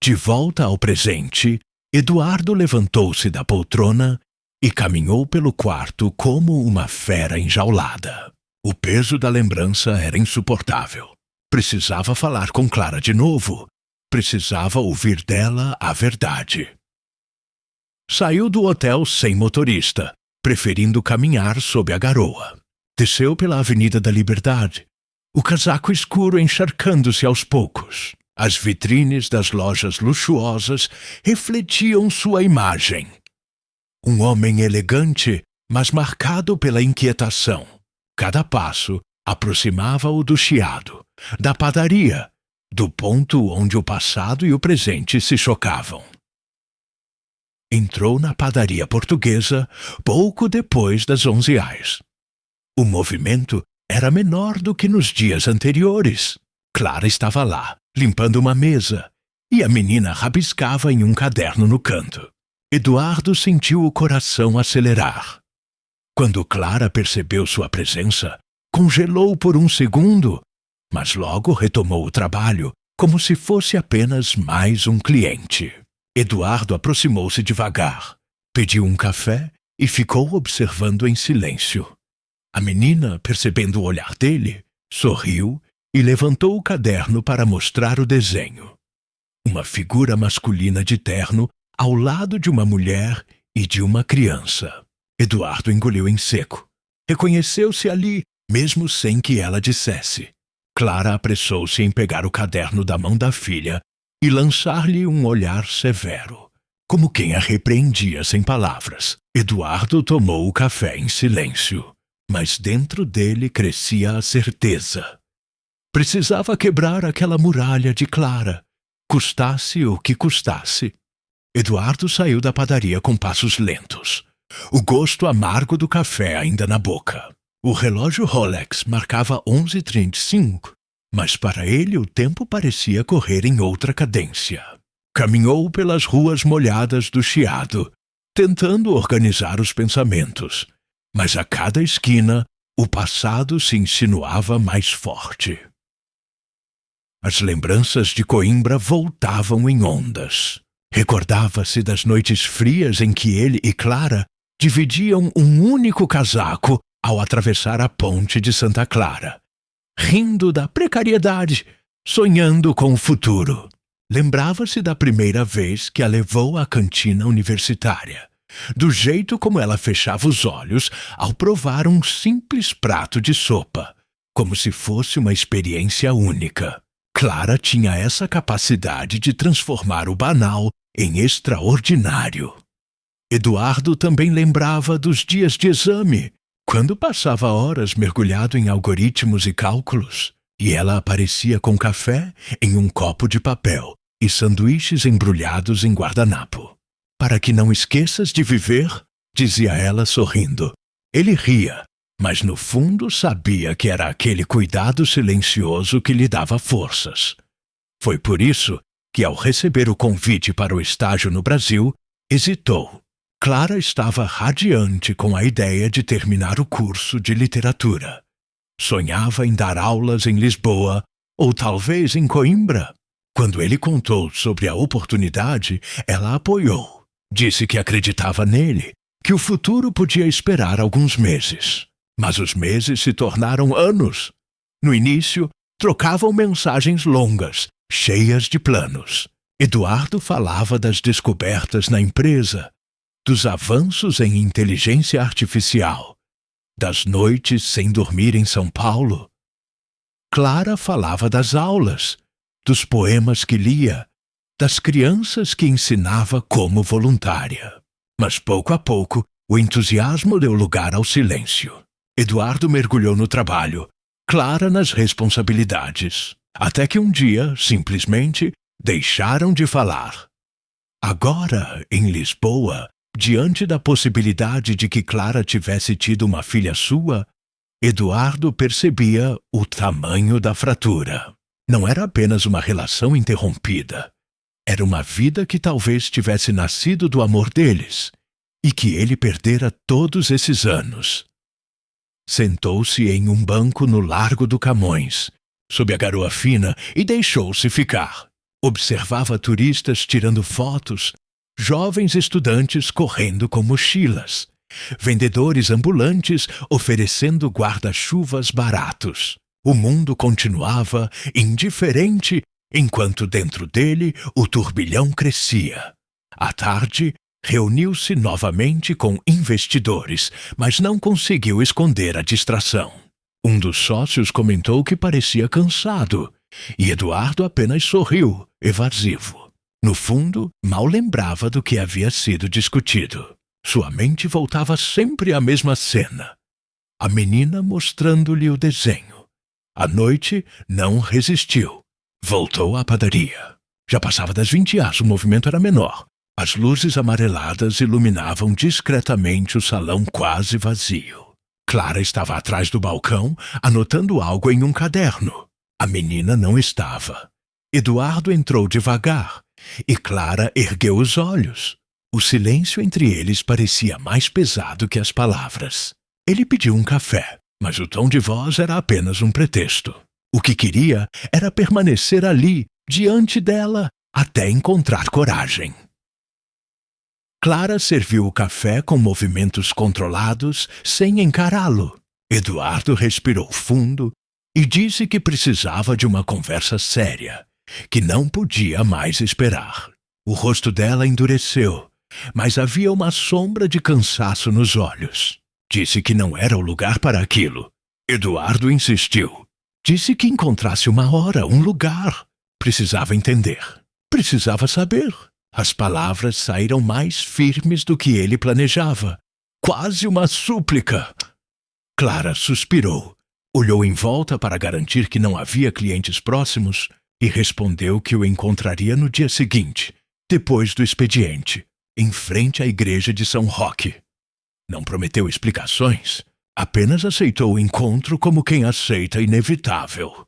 De volta ao presente, Eduardo levantou-se da poltrona e caminhou pelo quarto como uma fera enjaulada. O peso da lembrança era insuportável. Precisava falar com Clara de novo. Precisava ouvir dela a verdade. Saiu do hotel sem motorista, preferindo caminhar sob a garoa. Desceu pela Avenida da Liberdade, o casaco escuro encharcando-se aos poucos. As vitrines das lojas luxuosas refletiam sua imagem. Um homem elegante, mas marcado pela inquietação. Cada passo aproximava-o do Chiado, da padaria, do ponto onde o passado e o presente se chocavam. Entrou na padaria portuguesa pouco depois das 11h. O movimento era menor do que nos dias anteriores. Clara estava lá, limpando uma mesa, e a menina rabiscava em um caderno no canto. Eduardo sentiu o coração acelerar. Quando Clara percebeu sua presença, congelou por um segundo, mas logo retomou o trabalho como se fosse apenas mais um cliente. Eduardo aproximou-se devagar, pediu um café e ficou observando em silêncio. A menina, percebendo o olhar dele, sorriu e levantou o caderno para mostrar o desenho. Uma figura masculina de terno ao lado de uma mulher e de uma criança. Eduardo engoliu em seco. Reconheceu-se ali, mesmo sem que ela dissesse. Clara apressou-se em pegar o caderno da mão da filha e lançar-lhe um olhar severo, como quem a repreendia sem palavras. Eduardo tomou o café em silêncio, mas dentro dele crescia a certeza. Precisava quebrar aquela muralha de Clara, custasse o que custasse. Eduardo saiu da padaria com passos lentos, o gosto amargo do café ainda na boca. O relógio Rolex marcava 11h35, mas para ele o tempo parecia correr em outra cadência. Caminhou pelas ruas molhadas do Chiado, tentando organizar os pensamentos, mas a cada esquina o passado se insinuava mais forte. As lembranças de Coimbra voltavam em ondas. Recordava-se das noites frias em que ele e Clara dividiam um único casaco ao atravessar a ponte de Santa Clara, rindo da precariedade, sonhando com o futuro. Lembrava-se da primeira vez que a levou à cantina universitária, do jeito como ela fechava os olhos ao provar um simples prato de sopa, como se fosse uma experiência única. Clara tinha essa capacidade de transformar o banal em extraordinário. Eduardo também lembrava dos dias de exame, quando passava horas mergulhado em algoritmos e cálculos, e ela aparecia com café em um copo de papel e sanduíches embrulhados em guardanapo. Para que não esqueças de viver, dizia ela sorrindo. Ele ria, mas no fundo sabia que era aquele cuidado silencioso que lhe dava forças. Foi por isso que, ao receber o convite para o estágio no Brasil, hesitou. Clara estava radiante com a ideia de terminar o curso de literatura. Sonhava em dar aulas em Lisboa ou talvez em Coimbra. Quando ele contou sobre a oportunidade, ela apoiou. Disse que acreditava nele, que o futuro podia esperar alguns meses. Mas os meses se tornaram anos. No início, trocavam mensagens longas, cheias de planos. Eduardo falava das descobertas na empresa, dos avanços em inteligência artificial, das noites sem dormir em São Paulo. Clara falava das aulas, dos poemas que lia, das crianças que ensinava como voluntária. Mas pouco a pouco, o entusiasmo deu lugar ao silêncio. Eduardo mergulhou no trabalho, Clara nas responsabilidades, até que um dia, simplesmente, deixaram de falar. Agora, em Lisboa, diante da possibilidade de que Clara tivesse tido uma filha sua, Eduardo percebia o tamanho da fratura. Não era apenas uma relação interrompida. Era uma vida que talvez tivesse nascido do amor deles e que ele perdera todos esses anos. Sentou-se em um banco no Largo do Camões, sob a garoa fina, e deixou-se ficar. Observava turistas tirando fotos, jovens estudantes correndo com mochilas, vendedores ambulantes oferecendo guarda-chuvas baratos. O mundo continuava indiferente enquanto dentro dele o turbilhão crescia. À tarde, reuniu-se novamente com investidores, mas não conseguiu esconder a distração. Um dos sócios comentou que parecia cansado, e Eduardo apenas sorriu, evasivo. No fundo, mal lembrava do que havia sido discutido. Sua mente voltava sempre à mesma cena. A menina mostrando-lhe o desenho. À noite, não resistiu. Voltou à padaria. Já passava das 20 horas, o movimento era menor. As luzes amareladas iluminavam discretamente o salão quase vazio. Clara estava atrás do balcão, anotando algo em um caderno. A menina não estava. Eduardo entrou devagar, e Clara ergueu os olhos. O silêncio entre eles parecia mais pesado que as palavras. Ele pediu um café, mas o tom de voz era apenas um pretexto. O que queria era permanecer ali, diante dela, até encontrar coragem. Clara serviu o café com movimentos controlados, sem encará-lo. Eduardo respirou fundo e disse que precisava de uma conversa séria, que não podia mais esperar. O rosto dela endureceu, mas havia uma sombra de cansaço nos olhos. Disse que não era o lugar para aquilo. Eduardo insistiu. Disse que encontrasse uma hora, um lugar. Precisava entender. Precisava saber. As palavras saíram mais firmes do que ele planejava. Quase uma súplica. Clara suspirou. Olhou em volta para garantir que não havia clientes próximos e respondeu que o encontraria no dia seguinte, depois do expediente, em frente à igreja de São Roque. Não prometeu explicações, apenas aceitou o encontro como quem aceita inevitável.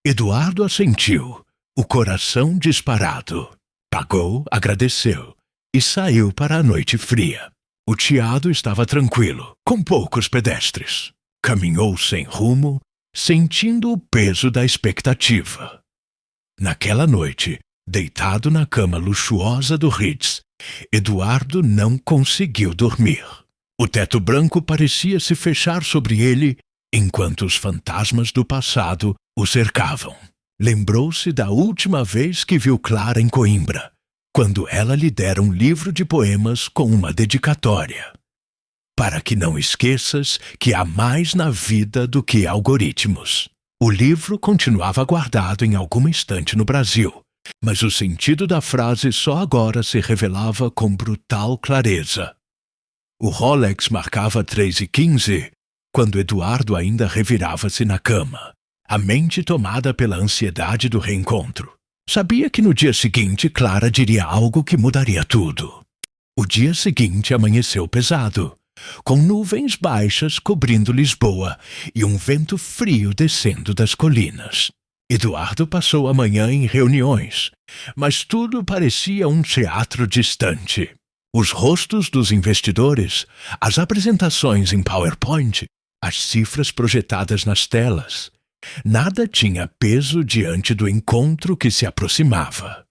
Eduardo assentiu, o coração disparado. Pagou, agradeceu e saiu para a noite fria. O teado estava tranquilo, com poucos pedestres. Caminhou sem rumo, sentindo o peso da expectativa. Naquela noite, deitado na cama luxuosa do Ritz, Eduardo não conseguiu dormir. O teto branco parecia se fechar sobre ele, enquanto os fantasmas do passado o cercavam. Lembrou-se da última vez que viu Clara em Coimbra, quando ela lhe dera um livro de poemas com uma dedicatória. Para que não esqueças que há mais na vida do que algoritmos. O livro continuava guardado em alguma estante no Brasil, mas o sentido da frase só agora se revelava com brutal clareza. O Rolex marcava 3h15, quando Eduardo ainda revirava-se na cama, a mente tomada pela ansiedade do reencontro. Sabia que no dia seguinte Clara diria algo que mudaria tudo. O dia seguinte amanheceu pesado, com nuvens baixas cobrindo Lisboa e um vento frio descendo das colinas. Eduardo passou a manhã em reuniões, mas tudo parecia um teatro distante. Os rostos dos investidores, as apresentações em PowerPoint, as cifras projetadas nas telas. Nada tinha peso diante do encontro que se aproximava.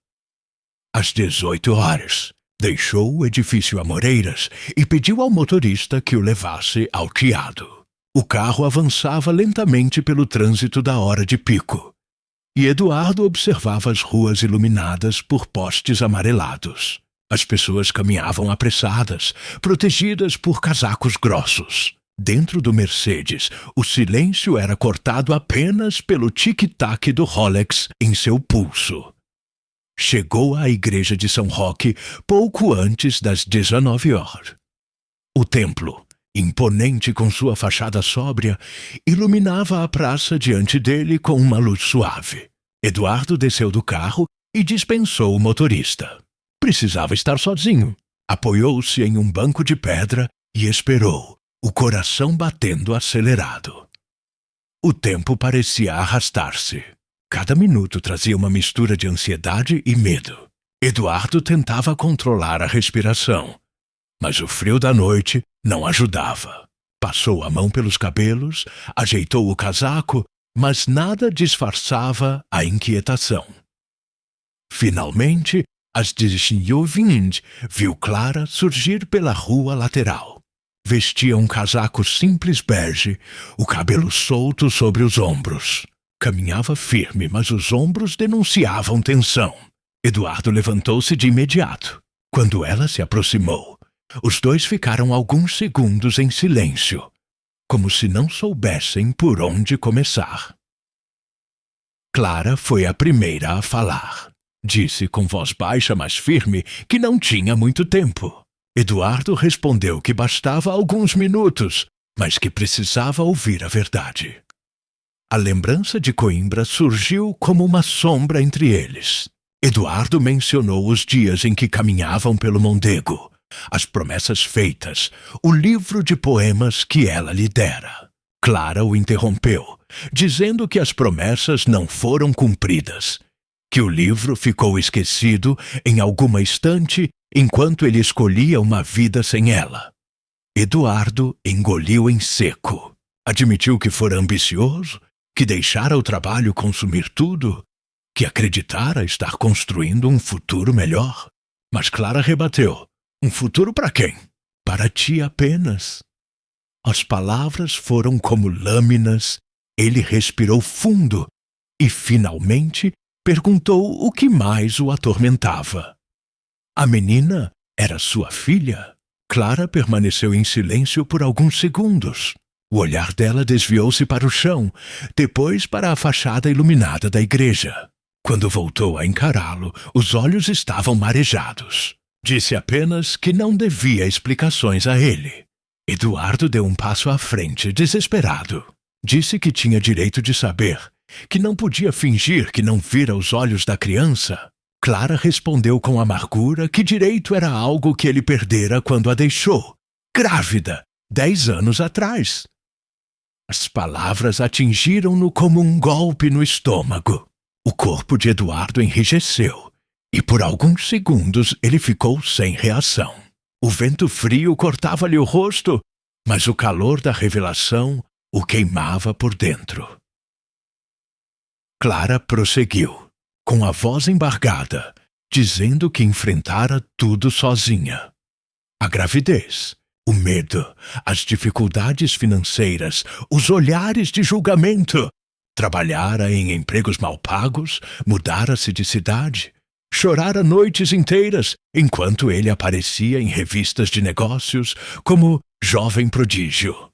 Às 18 horas, deixou o edifício Amoreiras e pediu ao motorista que o levasse ao teado. O carro avançava lentamente pelo trânsito da hora de pico, e Eduardo observava as ruas iluminadas por postes amarelados. As pessoas caminhavam apressadas, protegidas por casacos grossos. Dentro do Mercedes, o silêncio era cortado apenas pelo tic-tac do Rolex em seu pulso. Chegou à igreja de São Roque pouco antes das 19 horas. O templo, imponente com sua fachada sóbria, iluminava a praça diante dele com uma luz suave. Eduardo desceu do carro e dispensou o motorista. Precisava estar sozinho. Apoiou-se em um banco de pedra e esperou, o coração batendo acelerado. O tempo parecia arrastar-se. Cada minuto trazia uma mistura de ansiedade e medo. Eduardo tentava controlar a respiração, mas o frio da noite não ajudava. Passou a mão pelos cabelos, ajeitou o casaco, mas nada disfarçava a inquietação. Finalmente, às 19h20, viu Clara surgir pela rua lateral. Vestia um casaco simples bege, o cabelo solto sobre os ombros. Caminhava firme, mas os ombros denunciavam tensão. Eduardo levantou-se de imediato. Quando ela se aproximou, os dois ficaram alguns segundos em silêncio, como se não soubessem por onde começar. Clara foi a primeira a falar. Disse com voz baixa, mas firme, que não tinha muito tempo. Eduardo respondeu que bastava alguns minutos, mas que precisava ouvir a verdade. A lembrança de Coimbra surgiu como uma sombra entre eles. Eduardo mencionou os dias em que caminhavam pelo Mondego, as promessas feitas, o livro de poemas que ela lhe dera. Clara o interrompeu, dizendo que as promessas não foram cumpridas, que o livro ficou esquecido em alguma estante enquanto ele escolhia uma vida sem ela. Eduardo engoliu em seco. Admitiu que fora ambicioso, que deixara o trabalho consumir tudo, que acreditara estar construindo um futuro melhor. Mas Clara rebateu. Um futuro para quem? Para ti apenas. As palavras foram como lâminas. Ele respirou fundo e, finalmente, perguntou o que mais o atormentava. A menina era sua filha? Clara permaneceu em silêncio por alguns segundos. O olhar dela desviou-se para o chão, depois para a fachada iluminada da igreja. Quando voltou a encará-lo, os olhos estavam marejados. Disse apenas que não devia explicações a ele. Eduardo deu um passo à frente, desesperado. Disse que tinha direito de saber, que não podia fingir que não vira os olhos da criança. Clara respondeu com amargura que direito era algo que ele perdera quando a deixou, grávida, 10 anos atrás. As palavras atingiram-no como um golpe no estômago. O corpo de Eduardo enrijeceu, e por alguns segundos ele ficou sem reação. O vento frio cortava-lhe o rosto, mas o calor da revelação o queimava por dentro. Clara prosseguiu, com a voz embargada, dizendo que enfrentara tudo sozinha. A gravidez, o medo, as dificuldades financeiras, os olhares de julgamento. Trabalhara em empregos mal pagos, mudara-se de cidade, chorara noites inteiras enquanto ele aparecia em revistas de negócios como jovem prodígio.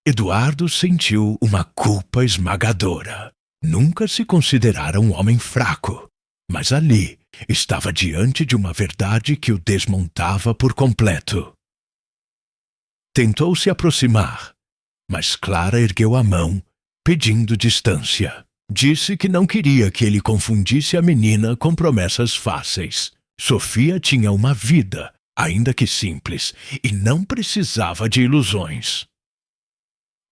Eduardo sentiu uma culpa esmagadora. Nunca se considerara um homem fraco, mas ali estava diante de uma verdade que o desmontava por completo. Tentou se aproximar, mas Clara ergueu a mão, pedindo distância. Disse que não queria que ele confundisse a menina com promessas fáceis. Sofia tinha uma vida, ainda que simples, e não precisava de ilusões.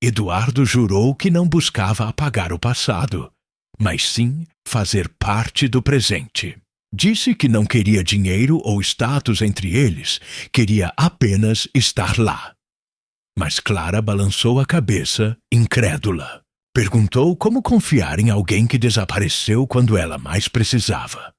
Eduardo jurou que não buscava apagar o passado, mas sim fazer parte do presente. Disse que não queria dinheiro ou status entre eles, queria apenas estar lá. Mas Clara balançou a cabeça, incrédula. Perguntou como confiar em alguém que desapareceu quando ela mais precisava.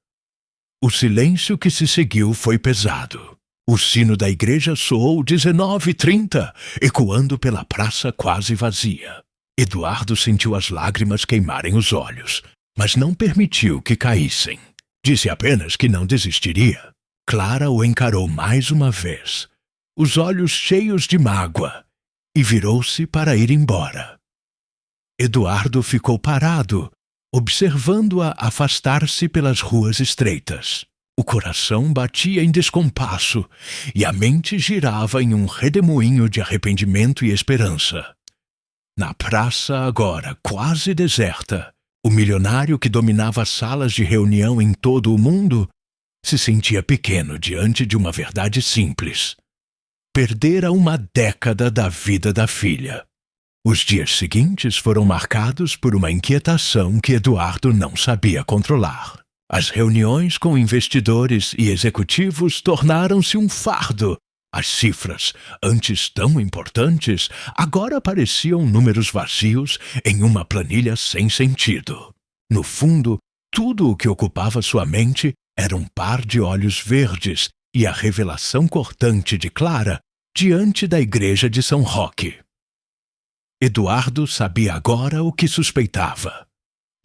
O silêncio que se seguiu foi pesado. O sino da igreja soou 19h30, ecoando pela praça quase vazia. Eduardo sentiu as lágrimas queimarem os olhos, mas não permitiu que caíssem. Disse apenas que não desistiria. Clara o encarou mais uma vez, os olhos cheios de mágoa, e virou-se para ir embora. Eduardo ficou parado, observando-a afastar-se pelas ruas estreitas. O coração batia em descompasso e a mente girava em um redemoinho de arrependimento e esperança. Na praça agora, quase deserta, o milionário que dominava as salas de reunião em todo o mundo se sentia pequeno diante de uma verdade simples. Perdera uma década da vida da filha. Os dias seguintes foram marcados por uma inquietação que Eduardo não sabia controlar. As reuniões com investidores e executivos tornaram-se um fardo. As cifras, antes tão importantes, agora pareciam números vazios em uma planilha sem sentido. No fundo, tudo o que ocupava sua mente era um par de olhos verdes e a revelação cortante de Clara diante da igreja de São Roque. Eduardo sabia agora o que suspeitava.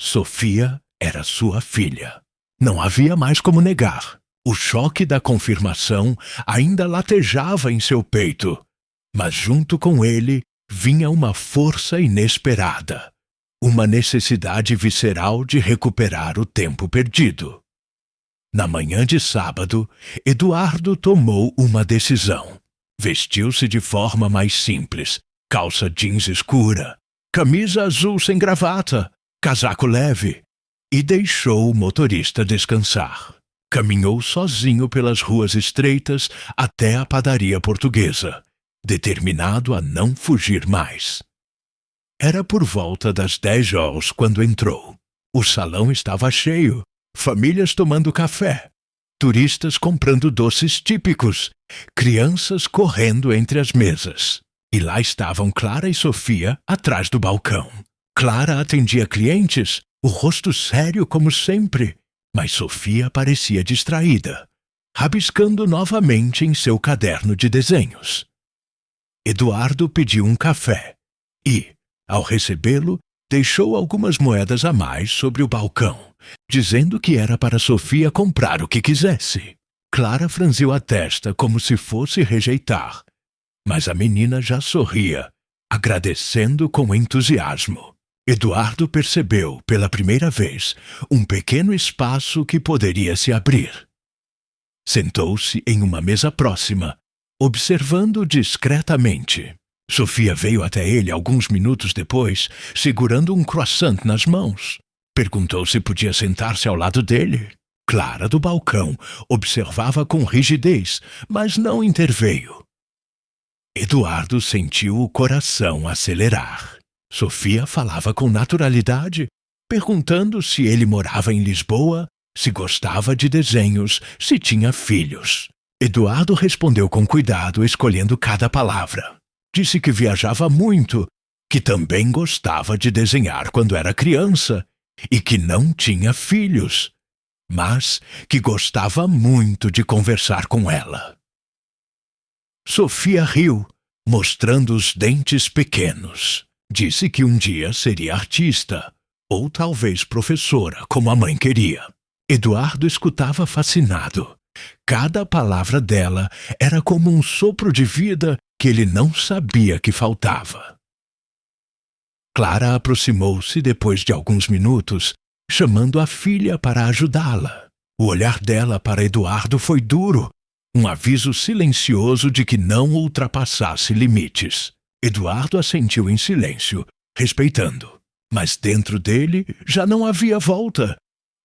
Sofia era sua filha. Não havia mais como negar. O choque da confirmação ainda latejava em seu peito, mas junto com ele vinha uma força inesperada, uma necessidade visceral de recuperar o tempo perdido. Na manhã de sábado, Eduardo tomou uma decisão. Vestiu-se de forma mais simples, calça jeans escura, camisa azul sem gravata, casaco leve, e deixou o motorista descansar. Caminhou sozinho pelas ruas estreitas até a padaria portuguesa, determinado a não fugir mais. Era por volta das 10 horas quando entrou. O salão estava cheio, famílias tomando café, turistas comprando doces típicos, crianças correndo entre as mesas. E lá estavam Clara e Sofia atrás do balcão. Clara atendia clientes, o rosto sério como sempre, mas Sofia parecia distraída, rabiscando novamente em seu caderno de desenhos. Eduardo pediu um café e, ao recebê-lo, deixou algumas moedas a mais sobre o balcão, dizendo que era para Sofia comprar o que quisesse. Clara franziu a testa como se fosse rejeitar, mas a menina já sorria, agradecendo com entusiasmo. Eduardo percebeu, pela primeira vez, um pequeno espaço que poderia se abrir. Sentou-se em uma mesa próxima, observando discretamente. Sofia veio até ele alguns minutos depois, segurando um croissant nas mãos. Perguntou se podia sentar-se ao lado dele. Clara, do balcão, observava com rigidez, mas não interveio. Eduardo sentiu o coração acelerar. Sofia falava com naturalidade, perguntando se ele morava em Lisboa, se gostava de desenhos, se tinha filhos. Eduardo respondeu com cuidado, escolhendo cada palavra. Disse que viajava muito, que também gostava de desenhar quando era criança e que não tinha filhos, mas que gostava muito de conversar com ela. Sofia riu, mostrando os dentes pequenos. Disse que um dia seria artista, ou talvez professora, como a mãe queria. Eduardo escutava fascinado. Cada palavra dela era como um sopro de vida que ele não sabia que faltava. Clara aproximou-se depois de alguns minutos, chamando a filha para ajudá-la. O olhar dela para Eduardo foi duro, um aviso silencioso de que não ultrapassasse limites. Eduardo assentiu em silêncio, respeitando. Mas dentro dele já não havia volta.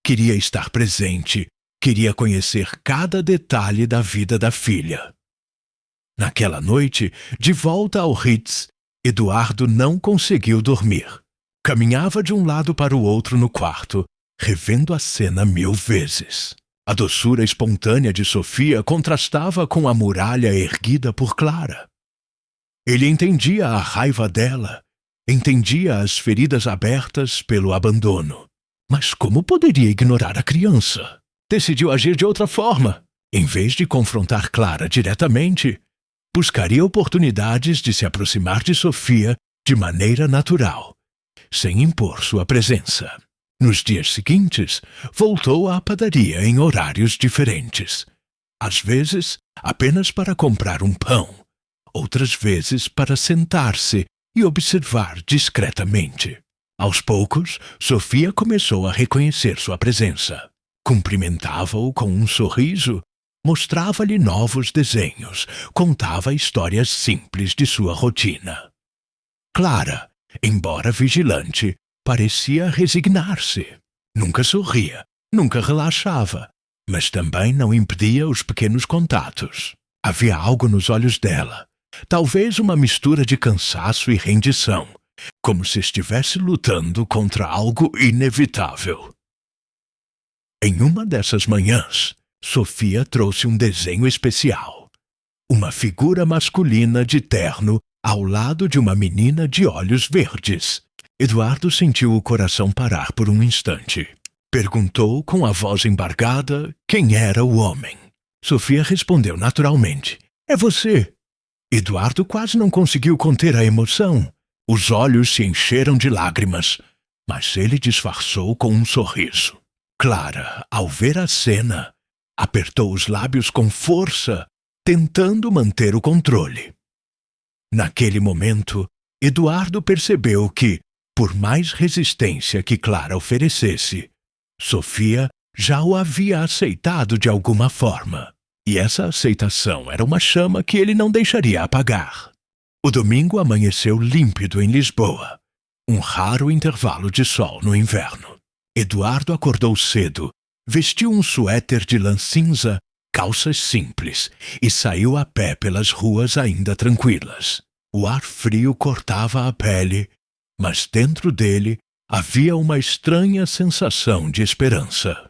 Queria estar presente, queria conhecer cada detalhe da vida da filha. Naquela noite, de volta ao Ritz, Eduardo não conseguiu dormir. Caminhava de um lado para o outro no quarto, revendo a cena 1000 vezes. A doçura espontânea de Sofia contrastava com a muralha erguida por Clara. Ele entendia a raiva dela, entendia as feridas abertas pelo abandono. Mas como poderia ignorar a criança? Decidiu agir de outra forma. Em vez de confrontar Clara diretamente, buscaria oportunidades de se aproximar de Sofia de maneira natural, sem impor sua presença. Nos dias seguintes, voltou à padaria em horários diferentes. Às vezes, apenas para comprar um pão. Outras vezes para sentar-se e observar discretamente. Aos poucos, Sofia começou a reconhecer sua presença. Cumprimentava-o com um sorriso, mostrava-lhe novos desenhos, contava histórias simples de sua rotina. Clara, embora vigilante, parecia resignar-se. Nunca sorria, nunca relaxava, mas também não impedia os pequenos contatos. Havia algo nos olhos dela, talvez uma mistura de cansaço e rendição, como se estivesse lutando contra algo inevitável. Em uma dessas manhãs, Sofia trouxe um desenho especial. Uma figura masculina de terno ao lado de uma menina de olhos verdes. Eduardo sentiu o coração parar por um instante. Perguntou com a voz embargada quem era o homem. Sofia respondeu naturalmente: "É você." Eduardo quase não conseguiu conter a emoção. Os olhos se encheram de lágrimas, mas ele disfarçou com um sorriso. Clara, ao ver a cena, apertou os lábios com força, tentando manter o controle. Naquele momento, Eduardo percebeu que, por mais resistência que Clara oferecesse, Sofia já o havia aceitado de alguma forma. E essa aceitação era uma chama que ele não deixaria apagar. O domingo amanheceu límpido em Lisboa, um raro intervalo de sol no inverno. Eduardo acordou cedo, vestiu um suéter de lã cinza, calças simples, e saiu a pé pelas ruas ainda tranquilas. O ar frio cortava a pele, mas dentro dele havia uma estranha sensação de esperança.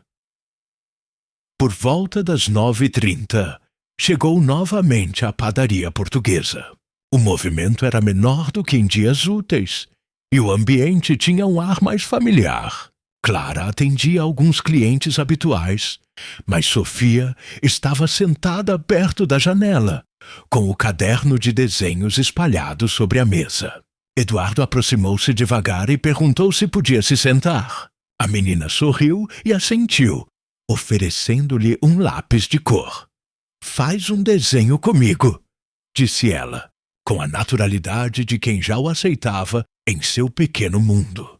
Por volta das 9h30, chegou novamente à padaria portuguesa. O movimento era menor do que em dias úteis, e o ambiente tinha um ar mais familiar. Clara atendia alguns clientes habituais, mas Sofia estava sentada perto da janela, com o caderno de desenhos espalhado sobre a mesa. Eduardo aproximou-se devagar e perguntou se podia se sentar. A menina sorriu e assentiu, oferecendo-lhe um lápis de cor. "Faz um desenho comigo", disse ela, com a naturalidade de quem já o aceitava em seu pequeno mundo.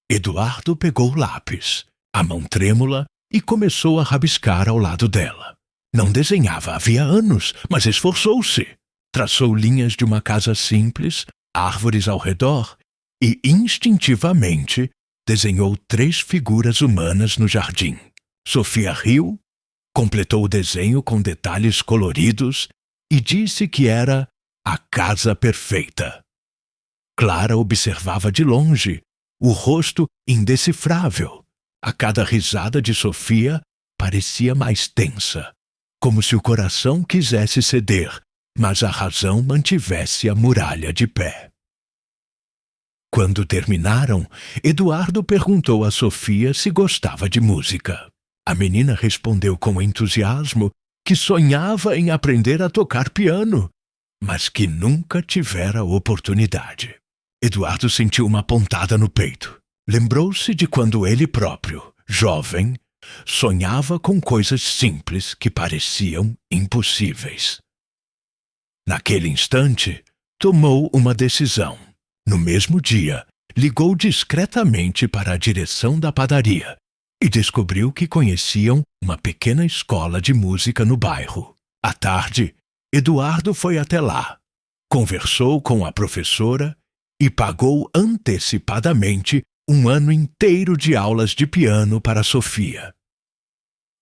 Eduardo pegou o lápis, a mão trêmula, e começou a rabiscar ao lado dela. Não desenhava havia anos, mas esforçou-se. Traçou linhas de uma casa simples, árvores ao redor, e instintivamente desenhou 3 figuras humanas no jardim. Sofia riu, completou o desenho com detalhes coloridos e disse que era a casa perfeita. Clara observava de longe, o rosto indecifrável. A cada risada de Sofia parecia mais tensa, como se o coração quisesse ceder, mas a razão mantivesse a muralha de pé. Quando terminaram, Eduardo perguntou a Sofia se gostava de música. A menina respondeu com entusiasmo que sonhava em aprender a tocar piano, mas que nunca tivera oportunidade. Eduardo sentiu uma pontada no peito. Lembrou-se de quando ele próprio, jovem, sonhava com coisas simples que pareciam impossíveis. Naquele instante, tomou uma decisão. No mesmo dia, ligou discretamente para a direção da padaria e descobriu que conheciam uma pequena escola de música no bairro. À tarde, Eduardo foi até lá, conversou com a professora e pagou antecipadamente um ano inteiro de aulas de piano para Sofia.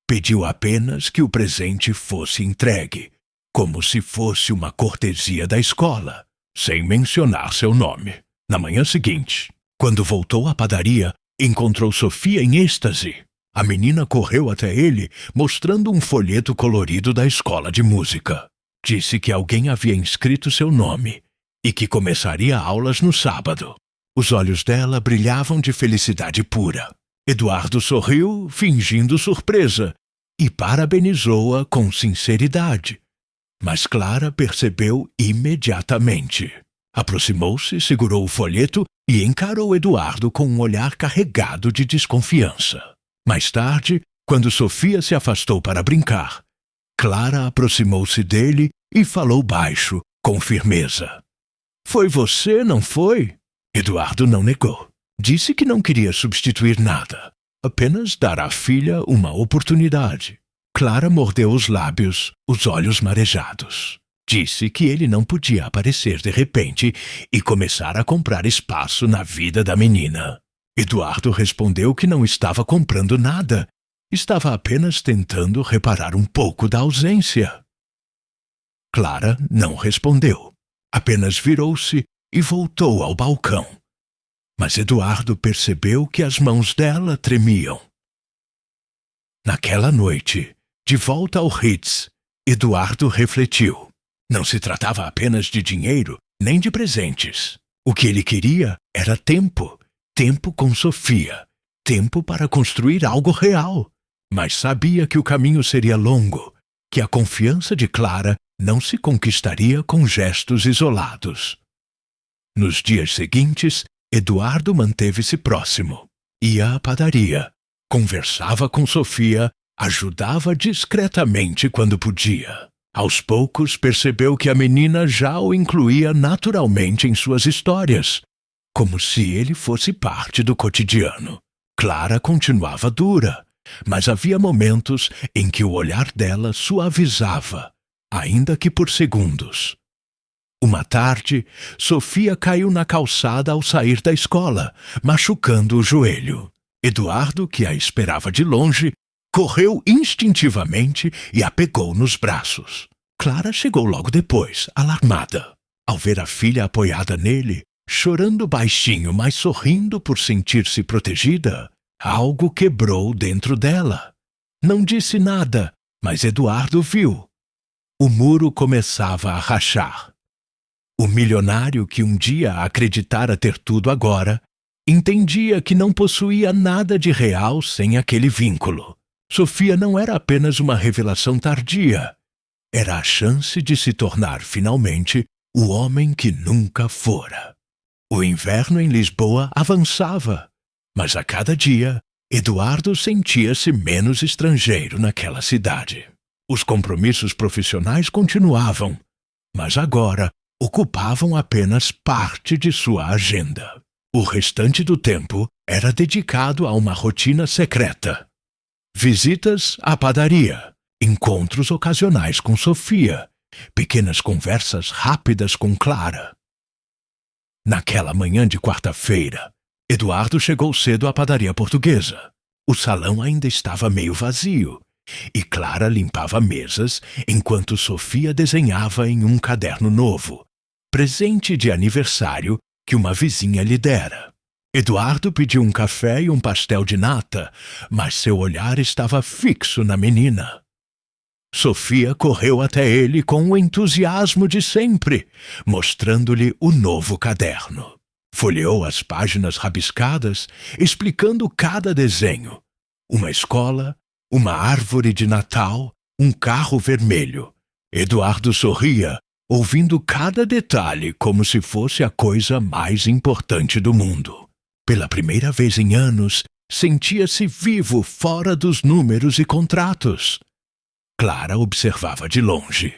Pediu apenas que o presente fosse entregue, como se fosse uma cortesia da escola, sem mencionar seu nome. Na manhã seguinte, quando voltou à padaria, encontrou Sofia em êxtase. A menina correu até ele, mostrando um folheto colorido da escola de música. Disse que alguém havia inscrito seu nome e que começaria aulas no sábado. Os olhos dela brilhavam de felicidade pura. Eduardo sorriu, fingindo surpresa, e parabenizou-a com sinceridade. Mas Clara percebeu imediatamente. Aproximou-se, segurou o folheto e encarou Eduardo com um olhar carregado de desconfiança. Mais tarde, quando Sofia se afastou para brincar, Clara aproximou-se dele e falou baixo, com firmeza. "Foi você, não foi?" Eduardo não negou. Disse que não queria substituir nada, apenas dar à filha uma oportunidade. Clara mordeu os lábios, os olhos marejados. Disse que ele não podia aparecer de repente e começar a comprar espaço na vida da menina. Eduardo respondeu que não estava comprando nada, estava apenas tentando reparar um pouco da ausência. Clara não respondeu, apenas virou-se e voltou ao balcão. Mas Eduardo percebeu que as mãos dela tremiam. Naquela noite, de volta ao Ritz, Eduardo refletiu. Não se tratava apenas de dinheiro, nem de presentes. O que ele queria era tempo. Tempo com Sofia. Tempo para construir algo real. Mas sabia que o caminho seria longo, que a confiança de Clara não se conquistaria com gestos isolados. Nos dias seguintes, Eduardo manteve-se próximo. Ia à padaria, conversava com Sofia, ajudava discretamente quando podia. Aos poucos, percebeu que a menina já o incluía naturalmente em suas histórias, como se ele fosse parte do cotidiano. Clara continuava dura, mas havia momentos em que o olhar dela suavizava, ainda que por segundos. Uma tarde, Sofia caiu na calçada ao sair da escola, machucando o joelho. Eduardo, que a esperava de longe, correu instintivamente e a pegou nos braços. Clara chegou logo depois, alarmada. Ao ver a filha apoiada nele, chorando baixinho, mas sorrindo por sentir-se protegida, algo quebrou dentro dela. Não disse nada, mas Eduardo viu. O muro começava a rachar. O milionário que um dia acreditara ter tudo agora, entendia que não possuía nada de real sem aquele vínculo. Sofia não era apenas uma revelação tardia. Era a chance de se tornar, finalmente, o homem que nunca fora. O inverno em Lisboa avançava, mas a cada dia, Eduardo sentia-se menos estrangeiro naquela cidade. Os compromissos profissionais continuavam, mas agora ocupavam apenas parte de sua agenda. O restante do tempo era dedicado a uma rotina secreta. Visitas à padaria, encontros ocasionais com Sofia, pequenas conversas rápidas com Clara. Naquela manhã de quarta-feira, Eduardo chegou cedo à padaria portuguesa. O salão ainda estava meio vazio, e Clara limpava mesas enquanto Sofia desenhava em um caderno novo, presente de aniversário que uma vizinha lhe dera. Eduardo pediu um café e um pastel de nata, mas seu olhar estava fixo na menina. Sofia correu até ele com o entusiasmo de sempre, mostrando-lhe o novo caderno. Folheou as páginas rabiscadas, explicando cada desenho. Uma escola, uma árvore de Natal, um carro vermelho. Eduardo sorria, ouvindo cada detalhe como se fosse a coisa mais importante do mundo. Pela primeira vez em anos, sentia-se vivo fora dos números e contratos. Clara observava de longe,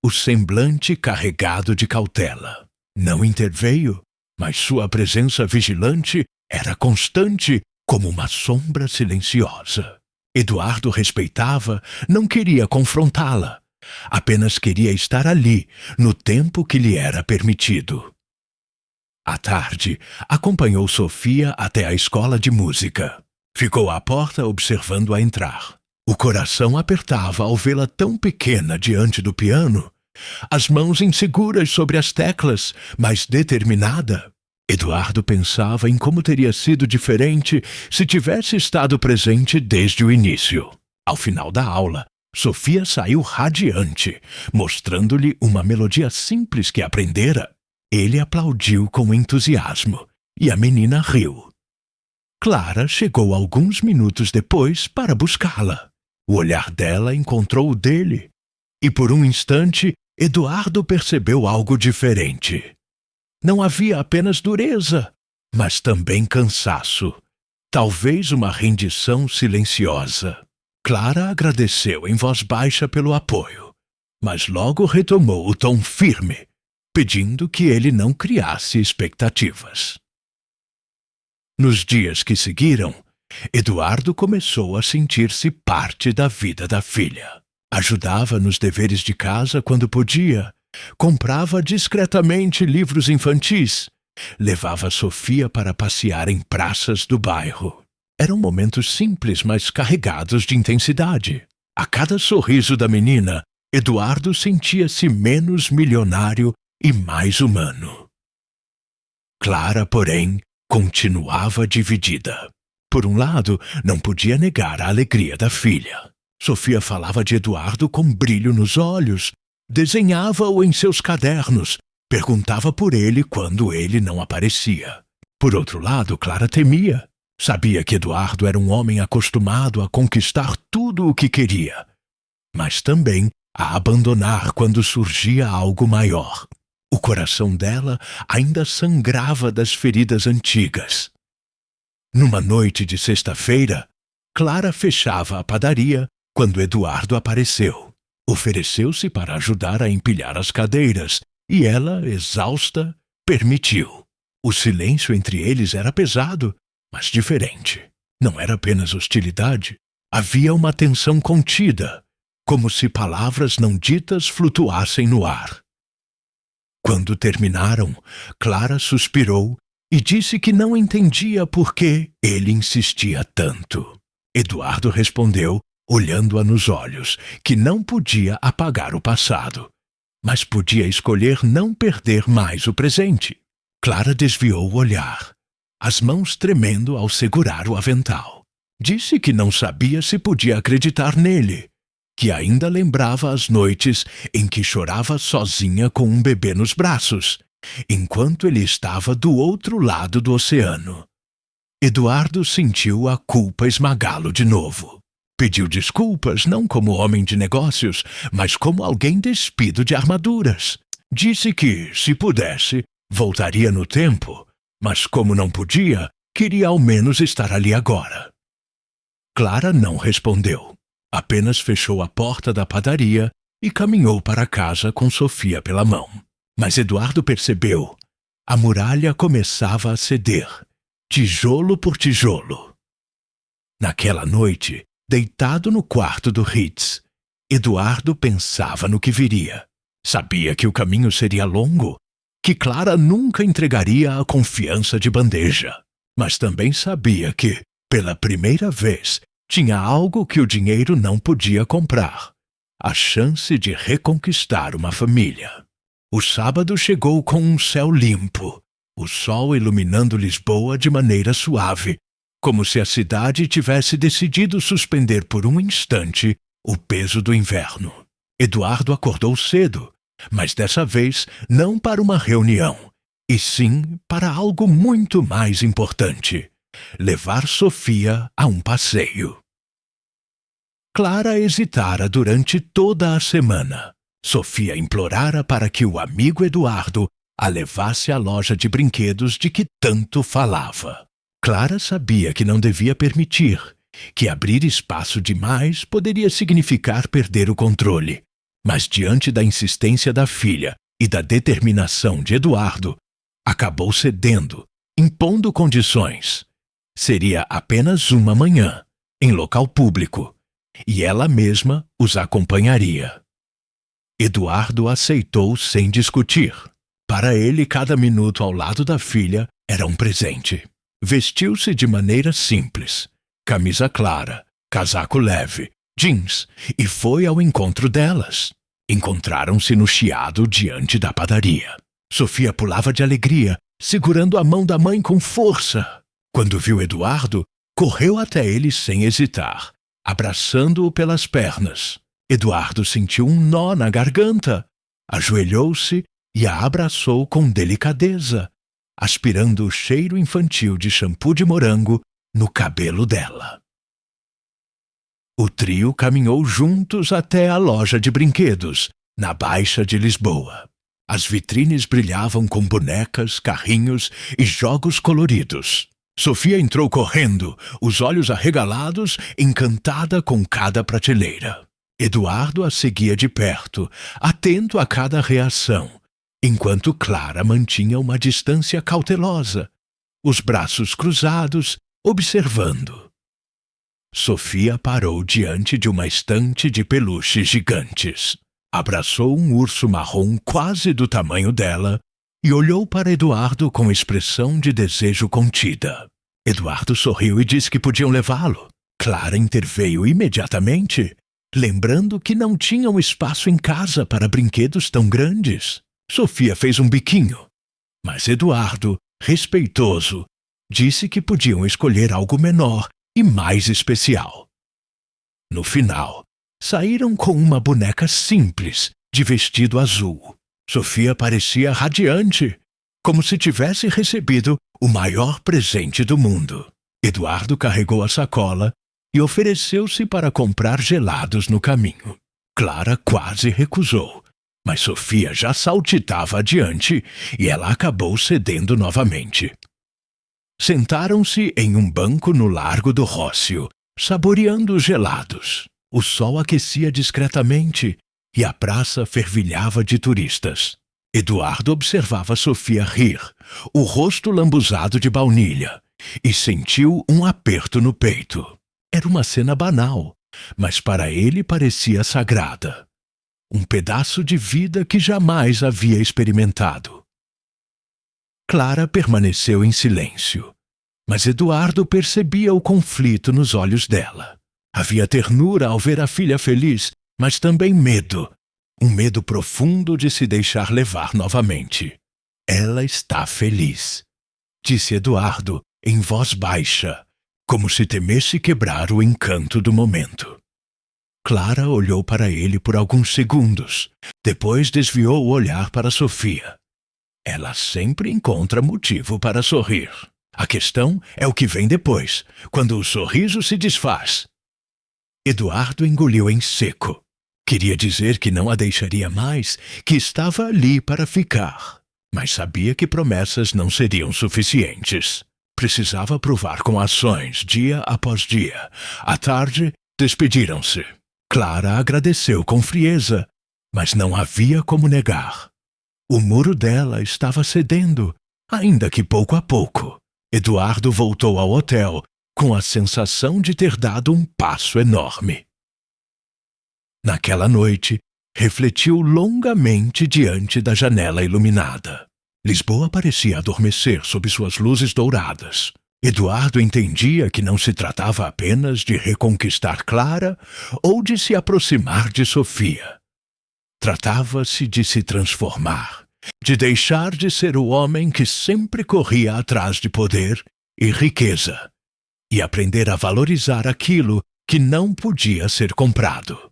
o semblante carregado de cautela. Não interveio, mas sua presença vigilante era constante como uma sombra silenciosa. Eduardo respeitava, não queria confrontá-la. Apenas queria estar ali, no tempo que lhe era permitido. À tarde, acompanhou Sofia até a escola de música. Ficou à porta observando-a entrar. O coração apertava ao vê-la tão pequena diante do piano, as mãos inseguras sobre as teclas, mas determinada. Eduardo pensava em como teria sido diferente se tivesse estado presente desde o início. Ao final da aula, Sofia saiu radiante, mostrando-lhe uma melodia simples que aprendera. Ele aplaudiu com entusiasmo, e a menina riu. Clara chegou alguns minutos depois para buscá-la. O olhar dela encontrou o dele, e por um instante Eduardo percebeu algo diferente. Não havia apenas dureza, mas também cansaço. Talvez uma rendição silenciosa. Clara agradeceu em voz baixa pelo apoio, mas logo retomou o tom firme, pedindo que ele não criasse expectativas. Nos dias que seguiram, Eduardo começou a sentir-se parte da vida da filha. Ajudava nos deveres de casa quando podia, comprava discretamente livros infantis, levava Sofia para passear em praças do bairro. Eram momentos simples, mas carregados de intensidade. A cada sorriso da menina, Eduardo sentia-se menos milionário e mais humano. Clara, porém, continuava dividida. Por um lado, não podia negar a alegria da filha. Sofia falava de Eduardo com brilho nos olhos, desenhava-o em seus cadernos, perguntava por ele quando ele não aparecia. Por outro lado, Clara temia. Sabia que Eduardo era um homem acostumado a conquistar tudo o que queria, mas também a abandonar quando surgia algo maior. O coração dela ainda sangrava das feridas antigas. Numa noite de sexta-feira, Clara fechava a padaria quando Eduardo apareceu. Ofereceu-se para ajudar a empilhar as cadeiras e ela, exausta, permitiu. O silêncio entre eles era pesado, mas diferente. Não era apenas hostilidade. Havia uma tensão contida, como se palavras não ditas flutuassem no ar. Quando terminaram, Clara suspirou e disse que não entendia por que ele insistia tanto. Eduardo respondeu, olhando-a nos olhos, que não podia apagar o passado, mas podia escolher não perder mais o presente. Clara desviou o olhar, as mãos tremendo ao segurar o avental. Disse que não sabia se podia acreditar nele, que ainda lembrava as noites em que chorava sozinha com um bebê nos braços, enquanto ele estava do outro lado do oceano. Eduardo sentiu a culpa esmagá-lo de novo. Pediu desculpas não como homem de negócios, mas como alguém despido de armaduras. Disse que, se pudesse, voltaria no tempo, mas como não podia, queria ao menos estar ali agora. Clara não respondeu. Apenas fechou a porta da padaria e caminhou para casa com Sofia pela mão. Mas Eduardo percebeu. A muralha começava a ceder, tijolo por tijolo. Naquela noite, deitado no quarto do Ritz, Eduardo pensava no que viria. Sabia que o caminho seria longo, que Clara nunca entregaria a confiança de bandeja. Mas também sabia que, pela primeira vez, tinha algo que o dinheiro não podia comprar: a chance de reconquistar uma família. O sábado chegou com um céu limpo, o sol iluminando Lisboa de maneira suave, como se a cidade tivesse decidido suspender por um instante o peso do inverno. Eduardo acordou cedo, mas dessa vez não para uma reunião, e sim para algo muito mais importante: levar Sofia a um passeio. Clara hesitara durante toda a semana. Sofia implorara para que o amigo Eduardo a levasse à loja de brinquedos de que tanto falava. Clara sabia que não devia permitir, que abrir espaço demais poderia significar perder o controle. Mas diante da insistência da filha e da determinação de Eduardo, acabou cedendo, impondo condições. Seria apenas uma manhã, em local público, e ela mesma os acompanharia. Eduardo aceitou sem discutir. Para ele, cada minuto ao lado da filha era um presente. Vestiu-se de maneira simples, camisa clara, casaco leve, jeans, e foi ao encontro delas. Encontraram-se no chiado diante da padaria. Sofia pulava de alegria, segurando a mão da mãe com força. Quando viu Eduardo, correu até ele sem hesitar, abraçando-o pelas pernas. Eduardo sentiu um nó na garganta, ajoelhou-se e a abraçou com delicadeza, aspirando o cheiro infantil de shampoo de morango no cabelo dela. O trio caminhou juntos até a loja de brinquedos, na Baixa de Lisboa. As vitrines brilhavam com bonecas, carrinhos e jogos coloridos. Sofia entrou correndo, os olhos arregalados, encantada com cada prateleira. Eduardo a seguia de perto, atento a cada reação, enquanto Clara mantinha uma distância cautelosa, os braços cruzados, observando. Sofia parou diante de uma estante de peluches gigantes. Abraçou um urso marrom quase do tamanho dela e olhou para Eduardo com expressão de desejo contida. Eduardo sorriu e disse que podiam levá-lo. Clara interveio imediatamente, lembrando que não tinham espaço em casa para brinquedos tão grandes. Sofia fez um biquinho, mas Eduardo, respeitoso, disse que podiam escolher algo menor e mais especial. No final, saíram com uma boneca simples, de vestido azul. Sofia parecia radiante, como se tivesse recebido o maior presente do mundo. Eduardo carregou a sacola e ofereceu-se para comprar gelados no caminho. Clara quase recusou, mas Sofia já saltitava adiante e ela acabou cedendo novamente. Sentaram-se em um banco no largo do Rócio, saboreando os gelados. O sol aquecia discretamente e a praça fervilhava de turistas. Eduardo observava Sofia rir, o rosto lambuzado de baunilha, e sentiu um aperto no peito. Era uma cena banal, mas para ele parecia sagrada. Um pedaço de vida que jamais havia experimentado. Clara permaneceu em silêncio, mas Eduardo percebia o conflito nos olhos dela. Havia ternura ao ver a filha feliz, mas também medo. Um medo profundo de se deixar levar novamente. Ela está feliz, disse Eduardo em voz baixa, como se temesse quebrar o encanto do momento. Clara olhou para ele por alguns segundos, depois desviou o olhar para Sofia. Ela sempre encontra motivo para sorrir. A questão é o que vem depois, quando o sorriso se desfaz. Eduardo engoliu em seco. Queria dizer que não a deixaria mais, que estava ali para ficar. Mas sabia que promessas não seriam suficientes. Precisava provar com ações, dia após dia. À tarde, despediram-se. Clara agradeceu com frieza, mas não havia como negar. O muro dela estava cedendo, ainda que pouco a pouco. Eduardo voltou ao hotel com a sensação de ter dado um passo enorme. Naquela noite, refletiu longamente diante da janela iluminada. Lisboa parecia adormecer sob suas luzes douradas. Eduardo entendia que não se tratava apenas de reconquistar Clara ou de se aproximar de Sofia. Tratava-se de se transformar, de deixar de ser o homem que sempre corria atrás de poder e riqueza, e aprender a valorizar aquilo que não podia ser comprado.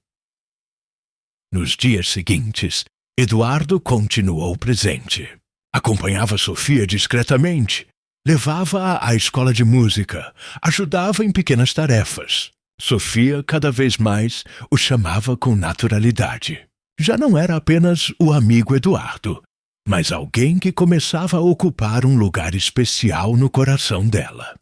Nos dias seguintes, Eduardo continuou presente. Acompanhava Sofia discretamente, levava-a à escola de música, ajudava em pequenas tarefas. Sofia, cada vez mais, o chamava com naturalidade. Já não era apenas o amigo Eduardo, mas alguém que começava a ocupar um lugar especial no coração dela.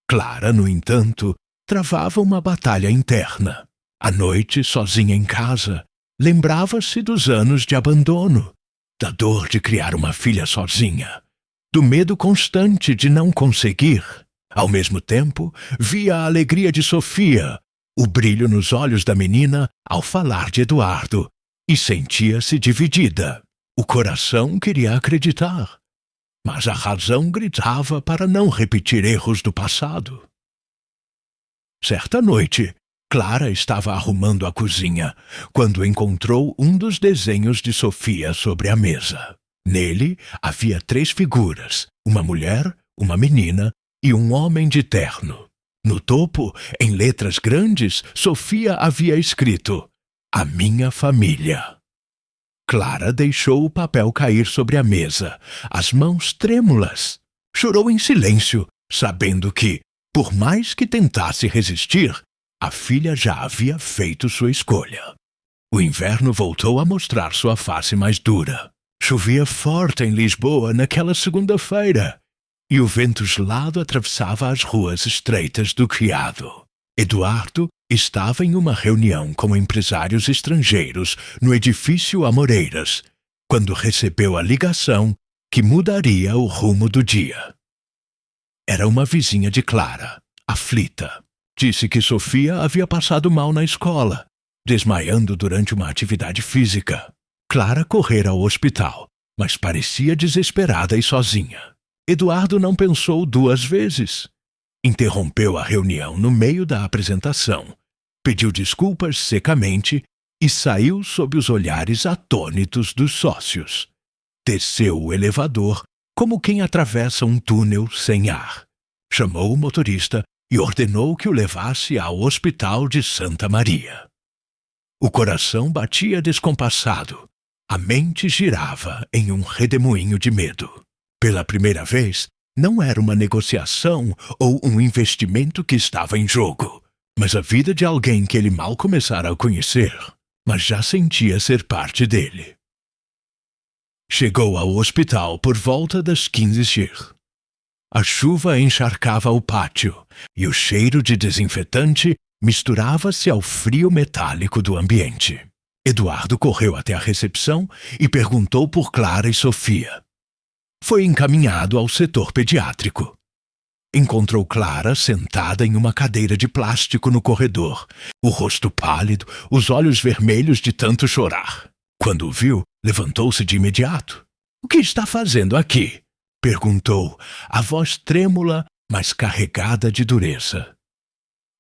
Clara, no entanto, travava uma batalha interna. À noite, sozinha em casa, lembrava-se dos anos de abandono, da dor de criar uma filha sozinha, do medo constante de não conseguir. Ao mesmo tempo, via a alegria de Sofia, o brilho nos olhos da menina ao falar de Eduardo, e sentia-se dividida. O coração queria acreditar, mas a razão gritava para não repetir erros do passado. Certa noite, Clara estava arrumando a cozinha, quando encontrou um dos desenhos de Sofia sobre a mesa. Nele havia 3 figuras, uma mulher, uma menina e um homem de terno. No topo, em letras grandes, Sofia havia escrito: "A minha família". Clara deixou o papel cair sobre a mesa, as mãos trêmulas. Chorou em silêncio, sabendo que, por mais que tentasse resistir, a filha já havia feito sua escolha. O inverno voltou a mostrar sua face mais dura. Chovia forte em Lisboa naquela segunda-feira, e o vento gelado atravessava as ruas estreitas do Criado. Eduardo estava em uma reunião com empresários estrangeiros no edifício Amoreiras, quando recebeu a ligação que mudaria o rumo do dia. Era uma vizinha de Clara, aflita. Disse que Sofia havia passado mal na escola, desmaiando durante uma atividade física. Clara correra ao hospital, mas parecia desesperada e sozinha. Eduardo não pensou 2 vezes. Interrompeu a reunião no meio da apresentação, pediu desculpas secamente e saiu sob os olhares atônitos dos sócios. Desceu o elevador como quem atravessa um túnel sem ar. Chamou o motorista e ordenou que o levasse ao Hospital de Santa Maria. O coração batia descompassado, a mente girava em um redemoinho de medo. Pela primeira vez, não era uma negociação ou um investimento que estava em jogo, mas a vida de alguém que ele mal começara a conhecer, mas já sentia ser parte dele. Chegou ao hospital por volta das 15h. A chuva encharcava o pátio e o cheiro de desinfetante misturava-se ao frio metálico do ambiente. Eduardo correu até a recepção e perguntou por Clara e Sofia. Foi encaminhado ao setor pediátrico. Encontrou Clara sentada em uma cadeira de plástico no corredor, o rosto pálido, os olhos vermelhos de tanto chorar. Quando o viu, levantou-se de imediato. — O que está fazendo aqui? Perguntou, a voz trêmula, mas carregada de dureza.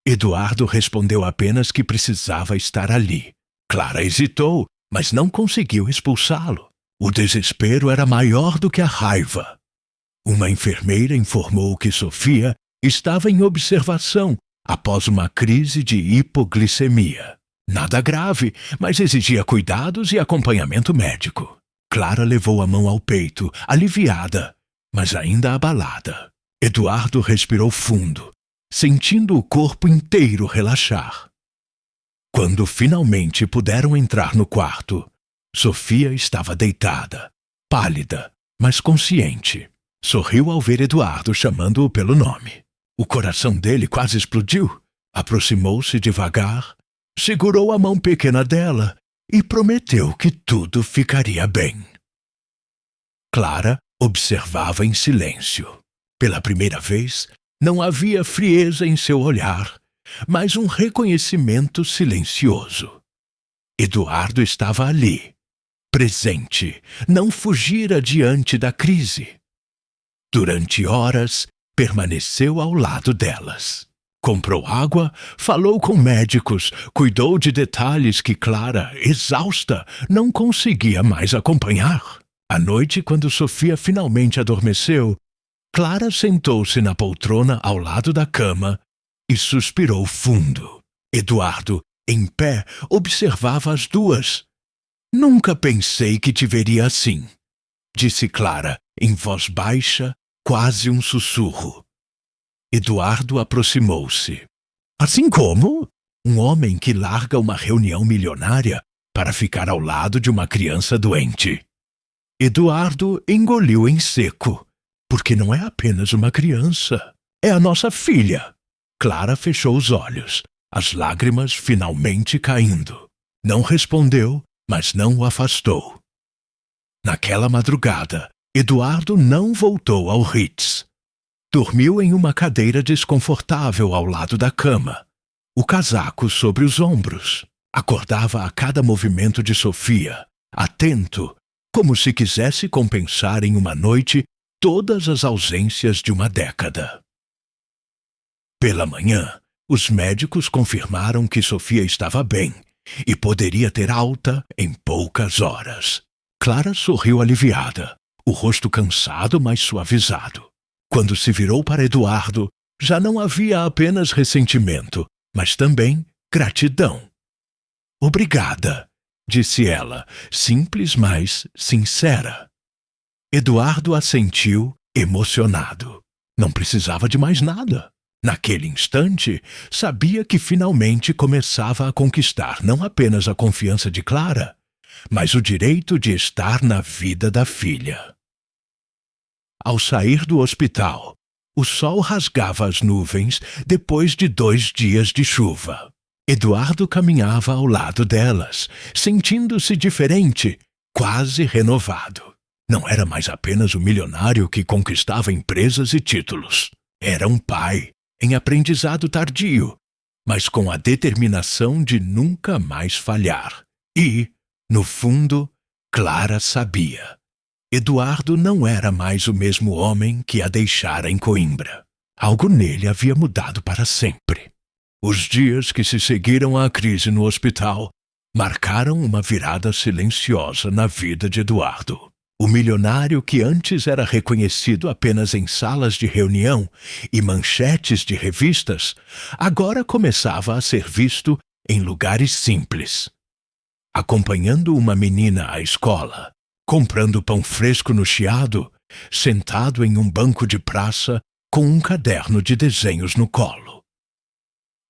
Eduardo respondeu apenas que precisava estar ali. Clara hesitou, mas não conseguiu expulsá-lo. O desespero era maior do que a raiva. Uma enfermeira informou que Sofia estava em observação após uma crise de hipoglicemia. Nada grave, mas exigia cuidados e acompanhamento médico. Clara levou a mão ao peito, aliviada, mas ainda abalada. Eduardo respirou fundo, sentindo o corpo inteiro relaxar. Quando finalmente puderam entrar no quarto, Sofia estava deitada, pálida, mas consciente. Sorriu ao ver Eduardo chamando-o pelo nome. O coração dele quase explodiu. Aproximou-se devagar, segurou a mão pequena dela e prometeu que tudo ficaria bem. Clara observava em silêncio. Pela primeira vez, não havia frieza em seu olhar, mas um reconhecimento silencioso. Eduardo estava ali, presente, não fugira diante da crise. Durante horas, permaneceu ao lado delas. Comprou água, falou com médicos, cuidou de detalhes que Clara, exausta, não conseguia mais acompanhar. À noite, quando Sofia finalmente adormeceu, Clara sentou-se na poltrona ao lado da cama e suspirou fundo. Eduardo, em pé, observava as duas. Nunca pensei que te veria assim, disse Clara, em voz baixa, quase um sussurro. Eduardo aproximou-se. Assim como um homem que larga uma reunião milionária para ficar ao lado de uma criança doente. Eduardo engoliu em seco, porque não é apenas uma criança, é a nossa filha. Clara fechou os olhos, as lágrimas finalmente caindo. Não respondeu, mas não o afastou. Naquela madrugada, Eduardo não voltou ao Ritz. Dormiu em uma cadeira desconfortável ao lado da cama, o casaco sobre os ombros. Acordava a cada movimento de Sofia, atento, como se quisesse compensar em uma noite todas as ausências de uma década. Pela manhã, os médicos confirmaram que Sofia estava bem e poderia ter alta em poucas horas. Clara sorriu aliviada, o rosto cansado, mas suavizado. Quando se virou para Eduardo, já não havia apenas ressentimento, mas também gratidão. Obrigada, disse ela, simples, mas sincera. Eduardo assentiu, emocionado. Não precisava de mais nada. Naquele instante, sabia que finalmente começava a conquistar não apenas a confiança de Clara, mas o direito de estar na vida da filha. Ao sair do hospital, o sol rasgava as nuvens depois de 2 dias de chuva. Eduardo caminhava ao lado delas, sentindo-se diferente, quase renovado. Não era mais apenas o milionário que conquistava empresas e títulos. Era um pai, em aprendizado tardio, mas com a determinação de nunca mais falhar. E, no fundo, Clara sabia. Eduardo não era mais o mesmo homem que a deixara em Coimbra. Algo nele havia mudado para sempre. Os dias que se seguiram à crise no hospital marcaram uma virada silenciosa na vida de Eduardo. O milionário que antes era reconhecido apenas em salas de reunião e manchetes de revistas, agora começava a ser visto em lugares simples. Acompanhando uma menina à escola, comprando pão fresco no Chiado, sentado em um banco de praça com um caderno de desenhos no colo.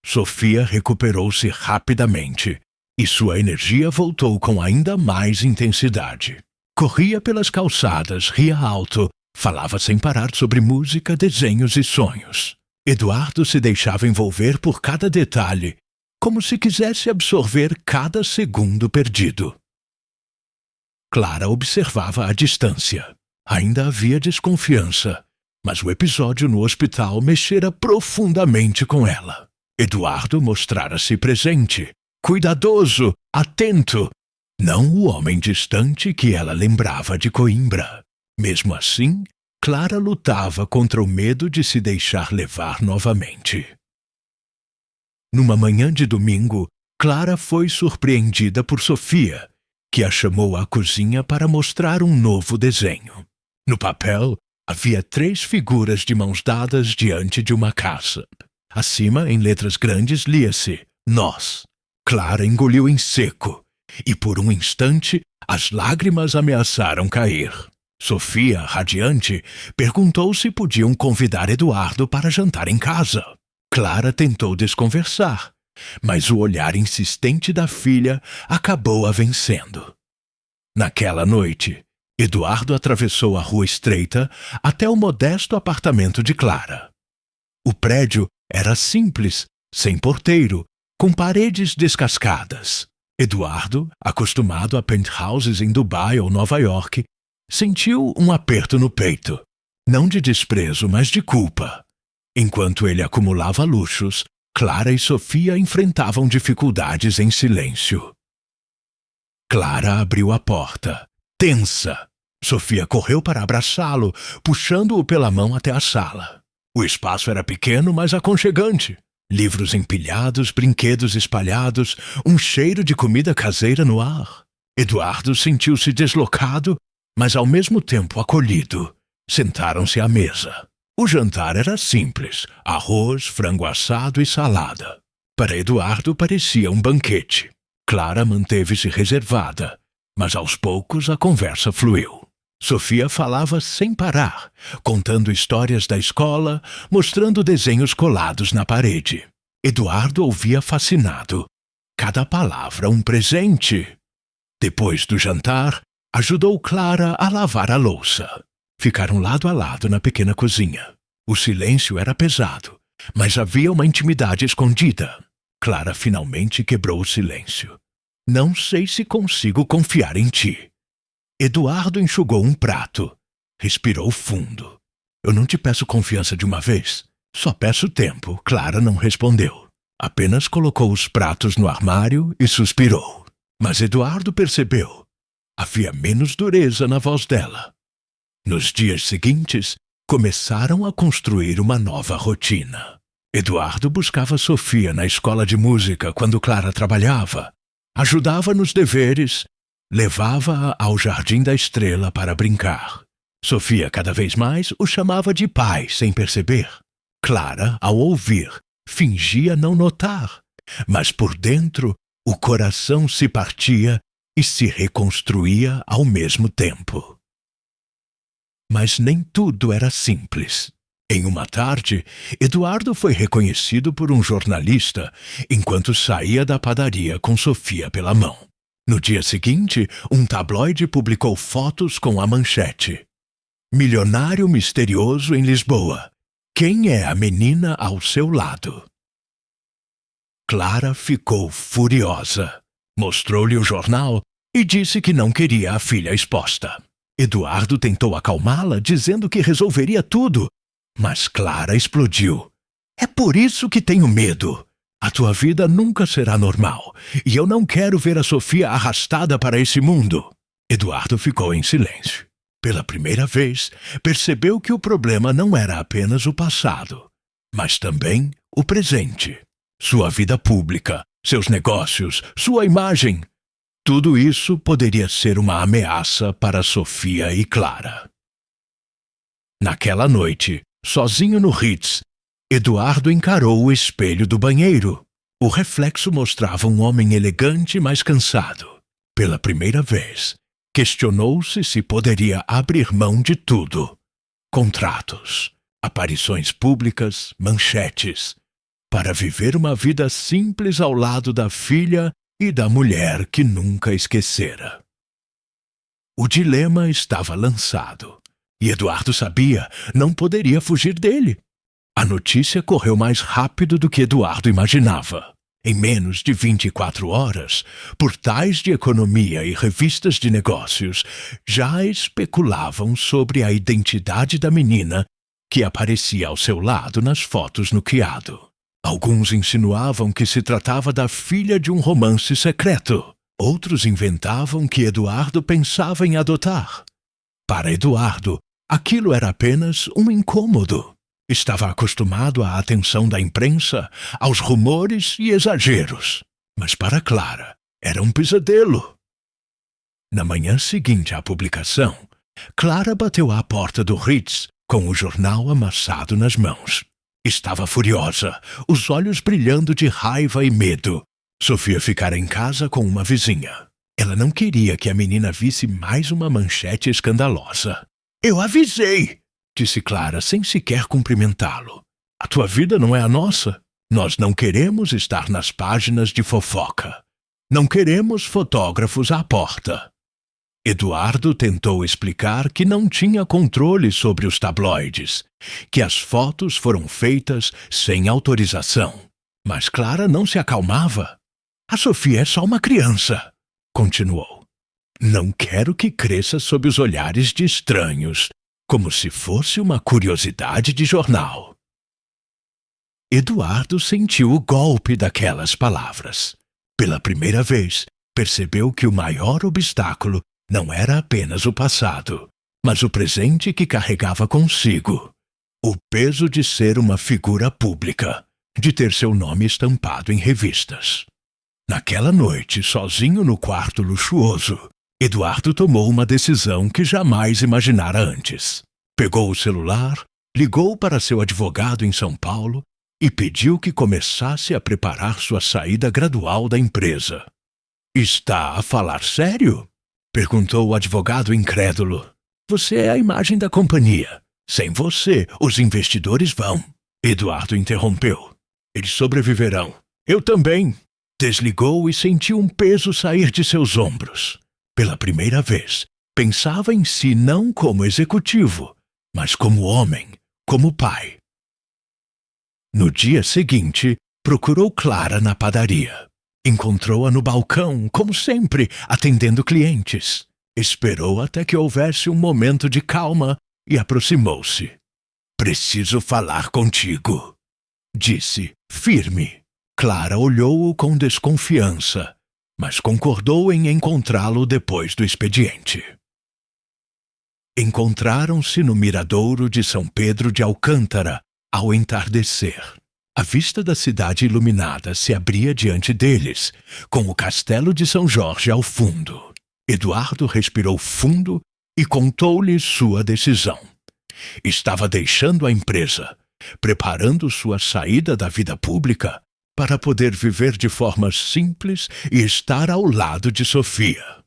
Sofia recuperou-se rapidamente e sua energia voltou com ainda mais intensidade. Corria pelas calçadas, ria alto, falava sem parar sobre música, desenhos e sonhos. Eduardo se deixava envolver por cada detalhe, como se quisesse absorver cada segundo perdido. Clara observava à distância. Ainda havia desconfiança, mas o episódio no hospital mexera profundamente com ela. Eduardo mostrara-se presente, cuidadoso, atento, não o homem distante que ela lembrava de Coimbra. Mesmo assim, Clara lutava contra o medo de se deixar levar novamente. Numa manhã de domingo, Clara foi surpreendida por Sofia, que a chamou à cozinha para mostrar um novo desenho. No papel, havia 3 figuras de mãos dadas diante de uma casa. Acima, em letras grandes, lia-se Nós. Clara engoliu em seco, e por um instante as lágrimas ameaçaram cair. Sofia, radiante, perguntou se podiam convidar Eduardo para jantar em casa. Clara tentou desconversar, mas o olhar insistente da filha acabou a vencendo. Naquela noite, Eduardo atravessou a rua estreita até o modesto apartamento de Clara. O prédio era simples, sem porteiro, com paredes descascadas. Eduardo, acostumado a penthouses em Dubai ou Nova York, sentiu um aperto no peito, não de desprezo, mas de culpa. Enquanto ele acumulava luxos, Clara e Sofia enfrentavam dificuldades em silêncio. Clara abriu a porta, tensa. Sofia correu para abraçá-lo, puxando-o pela mão até a sala. O espaço era pequeno, mas aconchegante. Livros empilhados, brinquedos espalhados, um cheiro de comida caseira no ar. Eduardo sentiu-se deslocado, mas ao mesmo tempo acolhido. Sentaram-se à mesa. O jantar era simples: arroz, frango assado e salada. Para Eduardo parecia um banquete. Clara manteve-se reservada, mas aos poucos a conversa fluiu. Sofia falava sem parar, contando histórias da escola, mostrando desenhos colados na parede. Eduardo ouvia fascinado. Cada palavra um presente. Depois do jantar, ajudou Clara a lavar a louça. Ficaram lado a lado na pequena cozinha. O silêncio era pesado, mas havia uma intimidade escondida. Clara finalmente quebrou o silêncio. Não sei se consigo confiar em ti. Eduardo enxugou um prato. Respirou fundo. Eu não te peço confiança de uma vez. Só peço tempo. Clara não respondeu. Apenas colocou os pratos no armário e suspirou. Mas Eduardo percebeu. Havia menos dureza na voz dela. Nos dias seguintes, começaram a construir uma nova rotina. Eduardo buscava Sofia na escola de música quando Clara trabalhava, ajudava nos deveres, levava-a ao Jardim da Estrela para brincar. Sofia cada vez mais o chamava de pai sem perceber. Clara, ao ouvir, fingia não notar, mas por dentro o coração se partia e se reconstruía ao mesmo tempo. Mas nem tudo era simples. Em uma tarde, Eduardo foi reconhecido por um jornalista enquanto saía da padaria com Sofia pela mão. No dia seguinte, um tabloide publicou fotos com a manchete: Milionário misterioso em Lisboa. Quem é a menina ao seu lado? Clara ficou furiosa. Mostrou-lhe o jornal e disse que não queria a filha exposta. Eduardo tentou acalmá-la, dizendo que resolveria tudo, mas Clara explodiu. É por isso que tenho medo. A tua vida nunca será normal, e eu não quero ver a Sofia arrastada para esse mundo. Eduardo ficou em silêncio. Pela primeira vez, percebeu que o problema não era apenas o passado, mas também o presente. Sua vida pública, seus negócios, sua imagem. Tudo isso poderia ser uma ameaça para Sofia e Clara. Naquela noite, sozinho no Ritz, Eduardo encarou o espelho do banheiro. O reflexo mostrava um homem elegante, mas cansado. Pela primeira vez, questionou-se se poderia abrir mão de tudo. Contratos, aparições públicas, manchetes. para viver uma vida simples ao lado da filha e da mulher que nunca esquecera. O dilema estava lançado, e Eduardo sabia, não poderia fugir dele. A notícia correu mais rápido do que Eduardo imaginava. Em menos de 24 horas, portais de economia e revistas de negócios já especulavam sobre a identidade da menina que aparecia ao seu lado nas fotos no criado. Alguns insinuavam que se tratava da filha de um romance secreto. Outros inventavam que Eduardo pensava em adotar. Para Eduardo, aquilo era apenas um incômodo. Estava acostumado à atenção da imprensa, aos rumores e exageros. Mas para Clara, era um pesadelo. Na manhã seguinte à publicação, Clara bateu à porta do Ritz com o jornal amassado nas mãos. Estava furiosa, os olhos brilhando de raiva e medo. Sofia ficara em casa com uma vizinha. Ela não queria que a menina visse mais uma manchete escandalosa. "Eu avisei!" disse Clara sem sequer cumprimentá-lo. "A tua vida não é a nossa. Nós não queremos estar nas páginas de fofoca. Não queremos fotógrafos à porta." Eduardo tentou explicar que não tinha controle sobre os tabloides, que as fotos foram feitas sem autorização. Mas Clara não se acalmava. "A Sofia é só uma criança", continuou. "Não quero que cresça sob os olhares de estranhos, como se fosse uma curiosidade de jornal." Eduardo sentiu o golpe daquelas palavras. Pela primeira vez, percebeu que o maior obstáculo não era apenas o passado, mas o presente que carregava consigo. O peso de ser uma figura pública, de ter seu nome estampado em revistas. Naquela noite, sozinho no quarto luxuoso, Eduardo tomou uma decisão que jamais imaginara antes. Pegou o celular, ligou para seu advogado em São Paulo e pediu que começasse a preparar sua saída gradual da empresa. "Está a falar sério?" perguntou o advogado incrédulo. "Você é a imagem da companhia. Sem você, os investidores vão." Eduardo interrompeu. "Eles sobreviverão. Eu também." Desligou e sentiu um peso sair de seus ombros. Pela primeira vez, pensava em si não como executivo, mas como homem, como pai. No dia seguinte, procurou Clara na padaria. Encontrou-a no balcão, como sempre, atendendo clientes. Esperou até que houvesse um momento de calma e aproximou-se. "Preciso falar contigo", disse, firme. Clara olhou-o com desconfiança, mas concordou em encontrá-lo depois do expediente. Encontraram-se no miradouro de São Pedro de Alcântara, ao entardecer. A vista da cidade iluminada se abria diante deles, com o castelo de São Jorge ao fundo. Eduardo respirou fundo e contou-lhe sua decisão. Estava deixando a empresa, preparando sua saída da vida pública para poder viver de forma simples e estar ao lado de Sofia.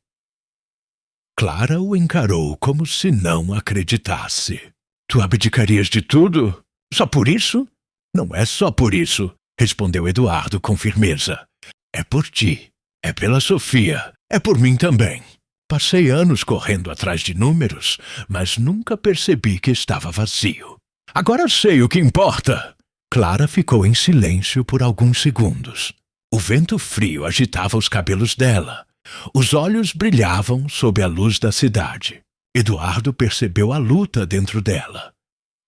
Clara o encarou como se não acreditasse. "Tu abdicarias de tudo? Só por isso?" "Não é só por isso", respondeu Eduardo com firmeza. "É por ti, é pela Sofia, é por mim também. Passei anos correndo atrás de números, mas nunca percebi que estava vazio. Agora sei o que importa." Clara ficou em silêncio por alguns segundos. O vento frio agitava os cabelos dela. Os olhos brilhavam sob a luz da cidade. Eduardo percebeu a luta dentro dela.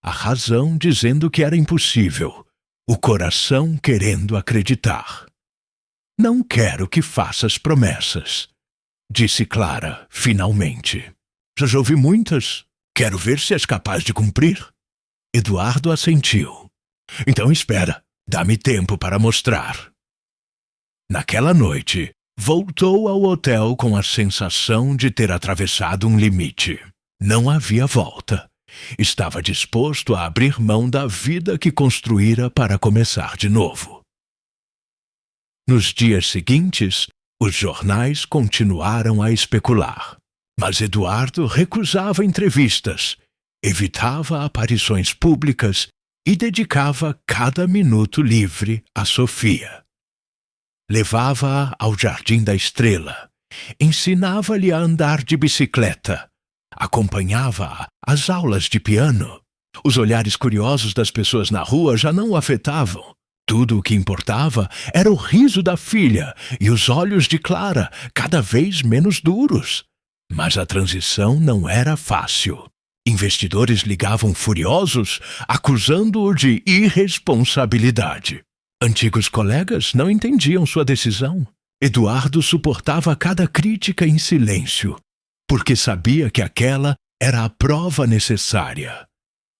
A razão dizendo que era impossível. O coração querendo acreditar. "Não quero que faças promessas", disse Clara, finalmente. "Já ouvi muitas. Quero ver se és capaz de cumprir." Eduardo assentiu. "Então espera, dá-me tempo para mostrar." Naquela noite, voltou ao hotel com a sensação de ter atravessado um limite. Não havia volta. Estava disposto a abrir mão da vida que construíra para começar de novo. Nos dias seguintes, os jornais continuaram a especular. Mas Eduardo recusava entrevistas, evitava aparições públicas e dedicava cada minuto livre a Sofia. Levava-a ao Jardim da Estrela, ensinava-lhe a andar de bicicleta, acompanhava-a às aulas de piano. Os olhares curiosos das pessoas na rua já não o afetavam. Tudo o que importava era o riso da filha e os olhos de Clara, cada vez menos duros. Mas a transição não era fácil. Investidores ligavam furiosos, acusando-o de irresponsabilidade. Antigos colegas não entendiam sua decisão. Eduardo suportava cada crítica em silêncio, porque sabia que aquela era a prova necessária.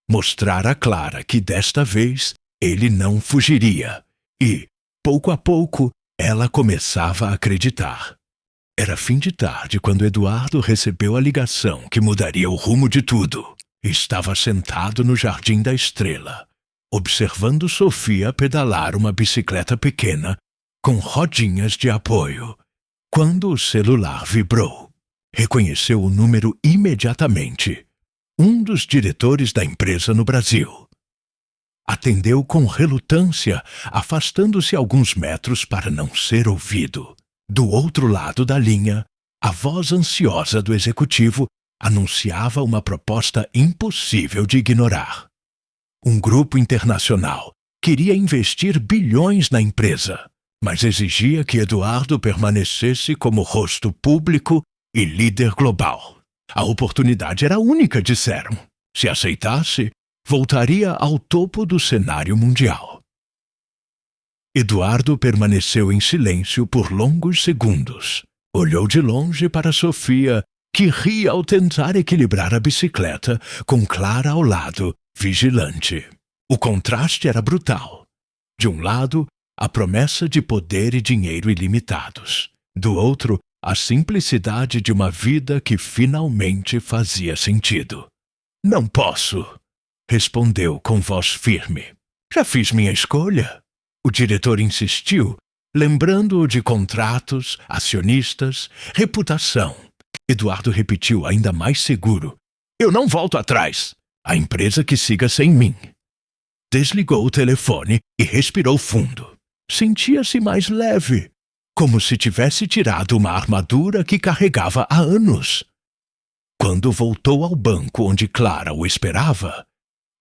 Mostrar a Clara que desta vez ele não fugiria, e, pouco a pouco, ela começava a acreditar. Era fim de tarde quando Eduardo recebeu a ligação que mudaria o rumo de tudo. Estava sentado no Jardim da Estrela, observando Sofia pedalar uma bicicleta pequena com rodinhas de apoio, quando o celular vibrou. Reconheceu o número imediatamente. Um dos diretores da empresa no Brasil. Atendeu com relutância, afastando-se alguns metros para não ser ouvido. Do outro lado da linha, a voz ansiosa do executivo anunciava uma proposta impossível de ignorar. Um grupo internacional queria investir bilhões na empresa, mas exigia que Eduardo permanecesse como rosto público e líder global. A oportunidade era única, disseram. Se aceitasse, voltaria ao topo do cenário mundial. Eduardo permaneceu em silêncio por longos segundos. Olhou de longe para Sofia, que ria ao tentar equilibrar a bicicleta, com Clara ao lado, vigilante. O contraste era brutal. De um lado, a promessa de poder e dinheiro ilimitados. Do outro, a simplicidade de uma vida que finalmente fazia sentido. Não posso, respondeu com voz firme. Já fiz minha escolha. O diretor insistiu, lembrando-o de contratos, acionistas, reputação. Eduardo repetiu ainda mais seguro. Eu não volto atrás. A empresa que siga sem mim. Desligou o telefone e respirou fundo. Sentia-se mais leve, como se tivesse tirado uma armadura que carregava há anos. Quando voltou ao banco onde Clara o esperava,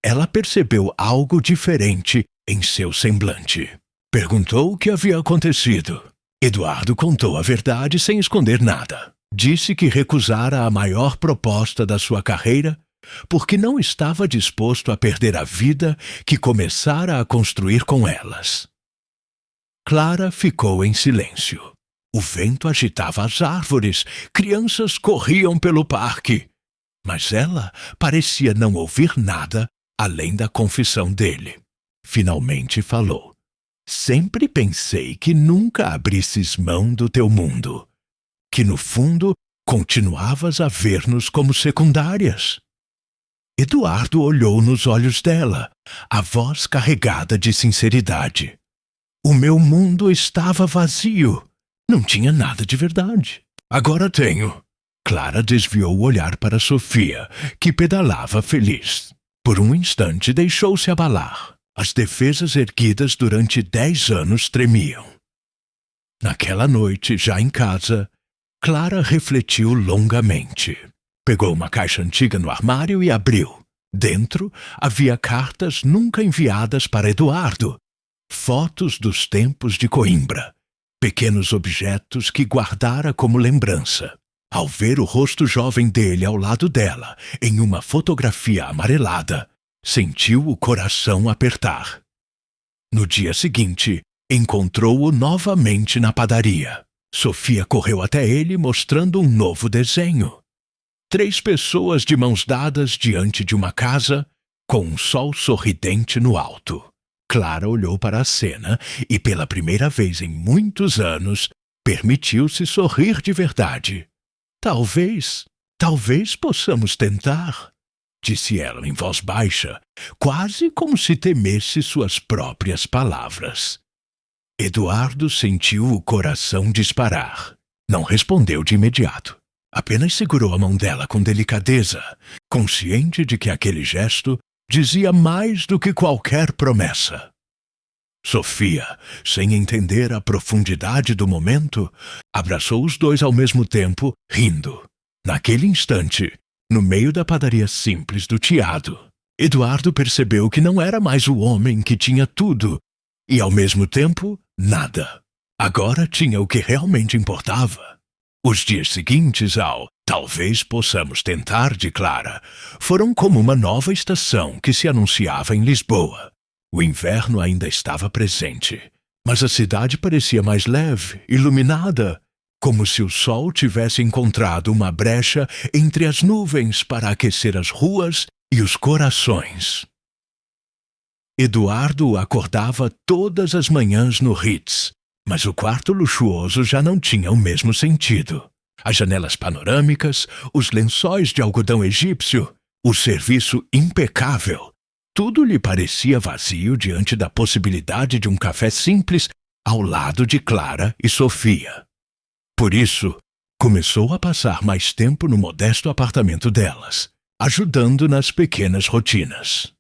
ela percebeu algo diferente em seu semblante. Perguntou o que havia acontecido. Eduardo contou a verdade sem esconder nada. Disse que recusara a maior proposta da sua carreira porque não estava disposto a perder a vida que começara a construir com elas. Clara ficou em silêncio. O vento agitava as árvores, crianças corriam pelo parque. Mas ela parecia não ouvir nada além da confissão dele. Finalmente falou. Sempre pensei que nunca abrisses mão do teu mundo. Que, no fundo, continuavas a ver-nos como secundárias. Eduardo olhou nos olhos dela, a voz carregada de sinceridade. O meu mundo estava vazio. Não tinha nada de verdade. Agora tenho. Clara desviou o olhar para Sofia, que pedalava feliz. Por um instante deixou-se abalar. As defesas erguidas durante 10 anos tremiam. Naquela noite, já em casa, Clara refletiu longamente. Pegou uma caixa antiga no armário e abriu. Dentro havia cartas nunca enviadas para Eduardo, fotos dos tempos de Coimbra, pequenos objetos que guardara como lembrança. Ao ver o rosto jovem dele ao lado dela, em uma fotografia amarelada, sentiu o coração apertar. No dia seguinte, encontrou-o novamente na padaria. Sofia correu até ele mostrando um novo desenho. 3 pessoas de mãos dadas diante de uma casa, com um sol sorridente no alto. Clara olhou para a cena e, pela primeira vez em muitos anos, permitiu-se sorrir de verdade. Talvez possamos tentar, disse ela em voz baixa, quase como se temesse suas próprias palavras. Eduardo sentiu o coração disparar. Não respondeu de imediato. Apenas segurou a mão dela com delicadeza, consciente de que aquele gesto dizia mais do que qualquer promessa. Sofia, sem entender a profundidade do momento, abraçou os dois ao mesmo tempo, rindo. Naquele instante, no meio da padaria simples do Chiado, Eduardo percebeu que não era mais o homem que tinha tudo e, ao mesmo tempo, nada. Agora tinha o que realmente importava. Os dias seguintes ao "talvez possamos tentar" de Clara foram como uma nova estação que se anunciava em Lisboa. O inverno ainda estava presente, mas a cidade parecia mais leve, iluminada, como se o sol tivesse encontrado uma brecha entre as nuvens para aquecer as ruas e os corações. Eduardo acordava todas as manhãs no Ritz, mas o quarto luxuoso já não tinha o mesmo sentido. As janelas panorâmicas, os lençóis de algodão egípcio, o serviço impecável, tudo lhe parecia vazio diante da possibilidade de um café simples ao lado de Clara e Sofia. Por isso, começou a passar mais tempo no modesto apartamento delas, ajudando nas pequenas rotinas.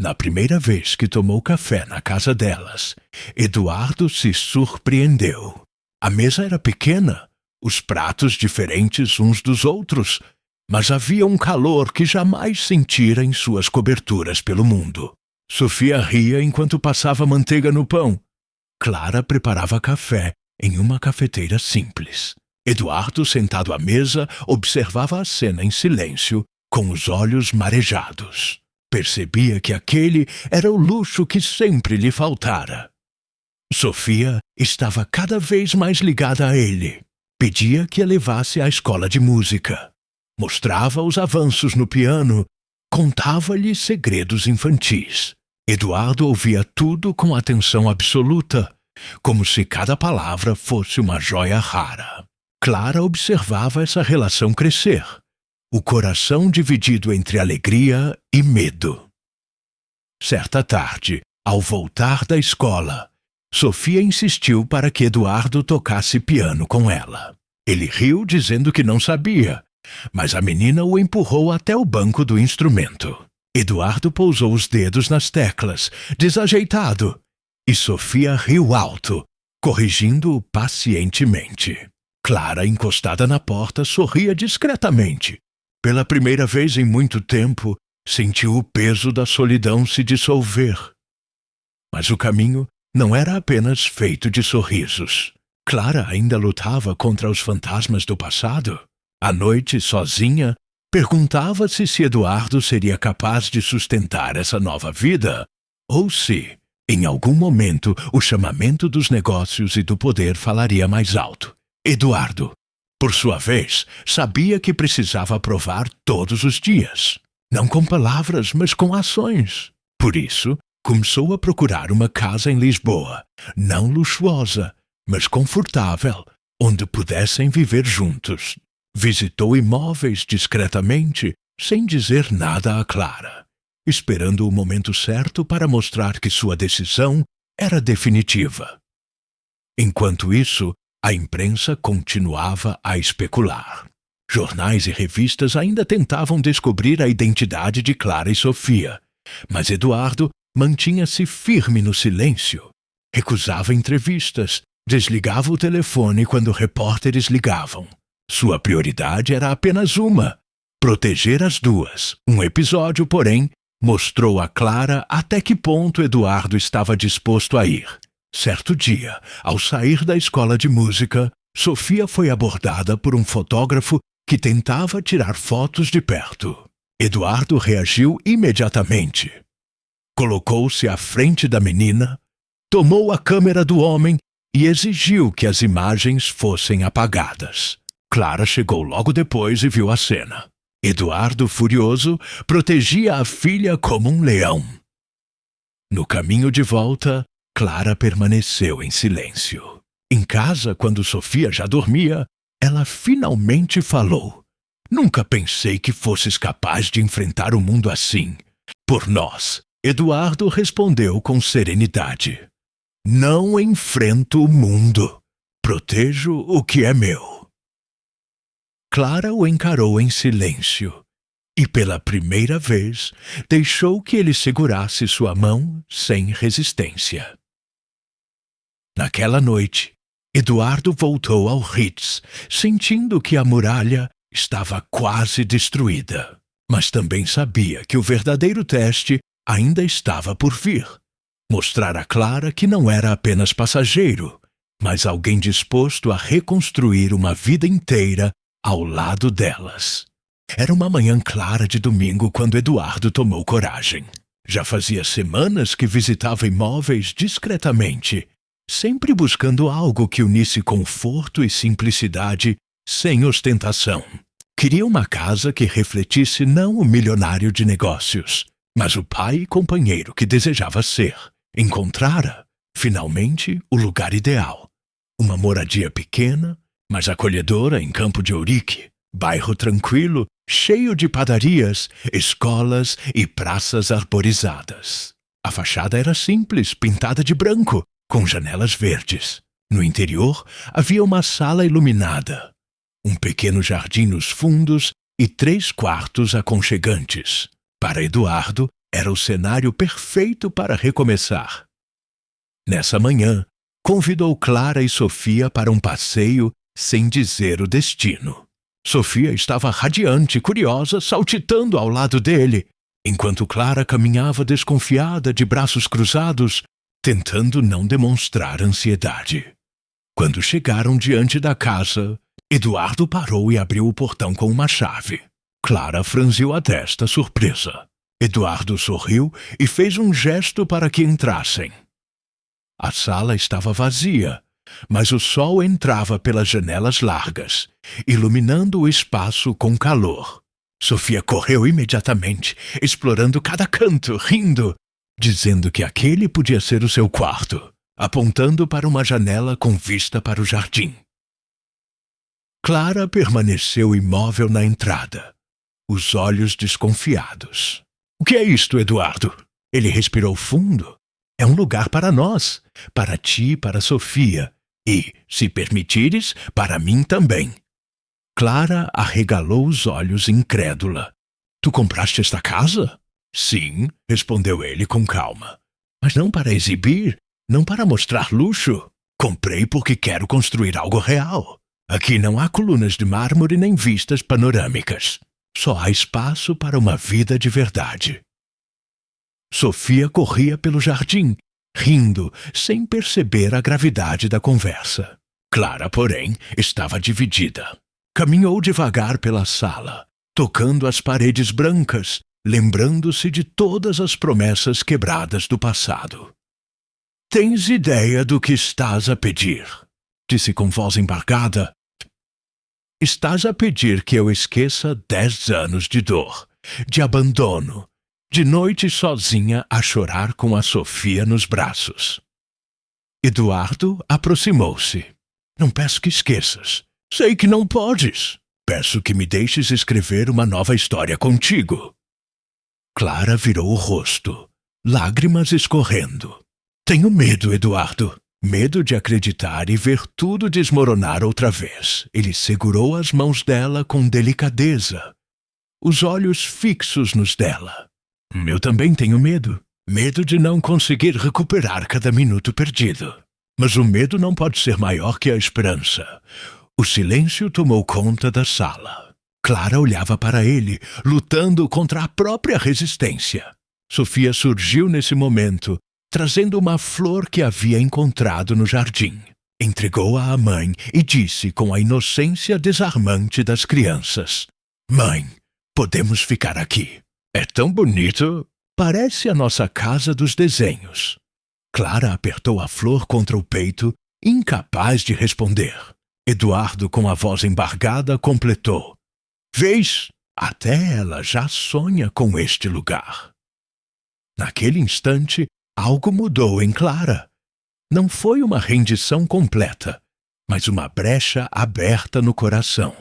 Na primeira vez que tomou café na casa delas, Eduardo se surpreendeu. A mesa era pequena, os pratos diferentes uns dos outros, mas havia um calor que jamais sentira em suas coberturas pelo mundo. Sofia ria enquanto passava manteiga no pão. Clara preparava café em uma cafeteira simples. Eduardo, sentado à mesa, observava a cena em silêncio, com os olhos marejados. Percebia que aquele era o luxo que sempre lhe faltara. Sofia estava cada vez mais ligada a ele. Pedia que a levasse à escola de música. Mostrava os avanços no piano, contava-lhe segredos infantis. Eduardo ouvia tudo com atenção absoluta, como se cada palavra fosse uma joia rara. Clara observava essa relação crescer, o coração dividido entre alegria e medo. Certa tarde, ao voltar da escola, Sofia insistiu para que Eduardo tocasse piano com ela. Ele riu dizendo que não sabia, mas a menina o empurrou até o banco do instrumento. Eduardo pousou os dedos nas teclas, desajeitado, e Sofia riu alto, corrigindo-o pacientemente. Clara, encostada na porta, sorria discretamente. Pela primeira vez em muito tempo, sentiu o peso da solidão se dissolver. Mas o caminho não era apenas feito de sorrisos. Clara ainda lutava contra os fantasmas do passado. À noite, sozinha, perguntava-se se Eduardo seria capaz de sustentar essa nova vida, ou se, em algum momento, o chamamento dos negócios e do poder falaria mais alto. Eduardo, por sua vez, sabia que precisava provar todos os dias. Não com palavras, mas com ações. Por isso, começou a procurar uma casa em Lisboa, não luxuosa, mas confortável, onde pudessem viver juntos. Visitou imóveis discretamente, sem dizer nada a Clara, esperando o momento certo para mostrar que sua decisão era definitiva. Enquanto isso, a imprensa continuava a especular. Jornais e revistas ainda tentavam descobrir a identidade de Clara e Sofia, mas Eduardo mantinha-se firme no silêncio. Recusava entrevistas, desligava o telefone quando repórteres ligavam. Sua prioridade era apenas uma: proteger as duas. Um episódio, porém, mostrou a Clara até que ponto Eduardo estava disposto a ir. Certo dia, ao sair da escola de música, Sofia foi abordada por um fotógrafo que tentava tirar fotos de perto. Eduardo reagiu imediatamente. Colocou-se à frente da menina, tomou a câmera do homem e exigiu que as imagens fossem apagadas. Clara chegou logo depois e viu a cena. Eduardo, furioso, protegia a filha como um leão. No caminho de volta, Clara permaneceu em silêncio. Em casa, quando Sofia já dormia, ela finalmente falou. Nunca pensei que fosses capaz de enfrentar o mundo assim. Por nós. Eduardo respondeu com serenidade. Não enfrento o mundo. Protejo o que é meu. Clara o encarou em silêncio. e pela primeira vez deixou que ele segurasse sua mão sem resistência. Naquela noite, Eduardo voltou ao Ritz, sentindo que a muralha estava quase destruída, mas também sabia que o verdadeiro teste ainda estava por vir. Mostrar a Clara que não era apenas passageiro, mas alguém disposto a reconstruir uma vida inteira ao lado delas. Era uma manhã clara de domingo quando Eduardo tomou coragem. Já fazia semanas que visitava imóveis discretamente, sempre buscando algo que unisse conforto e simplicidade sem ostentação. Queria uma casa que refletisse não o milionário de negócios, mas o pai e companheiro que desejava ser. Encontrara, finalmente, o lugar ideal. Uma moradia pequena, mas acolhedora em Campo de Ourique, bairro tranquilo, cheio de padarias, escolas e praças arborizadas. A fachada era simples, pintada de branco, com janelas verdes. No interior havia uma sala iluminada, um pequeno jardim nos fundos e 3 quartos aconchegantes. Para Eduardo, era o cenário perfeito para recomeçar. Nessa manhã, convidou Clara e Sofia para um passeio sem dizer o destino. Sofia estava radiante, curiosa, saltitando ao lado dele, enquanto Clara caminhava desconfiada de braços cruzados, tentando não demonstrar ansiedade. Quando chegaram diante da casa, Eduardo parou e abriu o portão com uma chave. Clara franziu a testa, surpresa. Eduardo sorriu e fez um gesto para que entrassem. A sala estava vazia, mas o sol entrava pelas janelas largas, iluminando o espaço com calor. Sofia correu imediatamente, explorando cada canto, rindo, dizendo que aquele podia ser o seu quarto, apontando para uma janela com vista para o jardim. Clara permaneceu imóvel na entrada, os olhos desconfiados. — O que é isto, Eduardo? Ele respirou fundo. É um lugar para nós, para ti e para Sofia, e, se permitires, para mim também. Clara arregalou os olhos incrédula. Tu compraste esta casa? Sim, respondeu ele com calma. Mas não para exibir, não para mostrar luxo. Comprei porque quero construir algo real. Aqui não há colunas de mármore nem vistas panorâmicas. Só há espaço para uma vida de verdade. Sofia corria pelo jardim, rindo, sem perceber a gravidade da conversa. Clara, porém, estava dividida. Caminhou devagar pela sala, tocando as paredes brancas, lembrando-se de todas as promessas quebradas do passado. — Tens ideia do que estás a pedir? Disse com voz embargada. — Estás a pedir que eu esqueça 10 anos de dor, de abandono, de noite sozinha a chorar com a Sofia nos braços. Eduardo aproximou-se. — Não peço que esqueças. Sei que não podes. Peço que me deixes escrever uma nova história contigo. Clara virou o rosto, lágrimas escorrendo. — Tenho medo, Eduardo. Medo de acreditar e ver tudo desmoronar outra vez. Ele segurou as mãos dela com delicadeza, os olhos fixos nos dela. Eu também tenho medo. Medo de não conseguir recuperar cada minuto perdido. Mas o medo não pode ser maior que a esperança. O silêncio tomou conta da sala. Clara olhava para ele, lutando contra a própria resistência. Sofia surgiu nesse momento, trazendo uma flor que havia encontrado no jardim. Entregou-a à mãe e disse com a inocência desarmante das crianças: — Mãe, podemos ficar aqui. É tão bonito. Parece a nossa casa dos desenhos. Clara apertou a flor contra o peito, incapaz de responder. Eduardo, com a voz embargada, completou: — Vês? Até ela já sonha com este lugar. Naquele instante, algo mudou em Clara. Não foi uma rendição completa, mas uma brecha aberta no coração.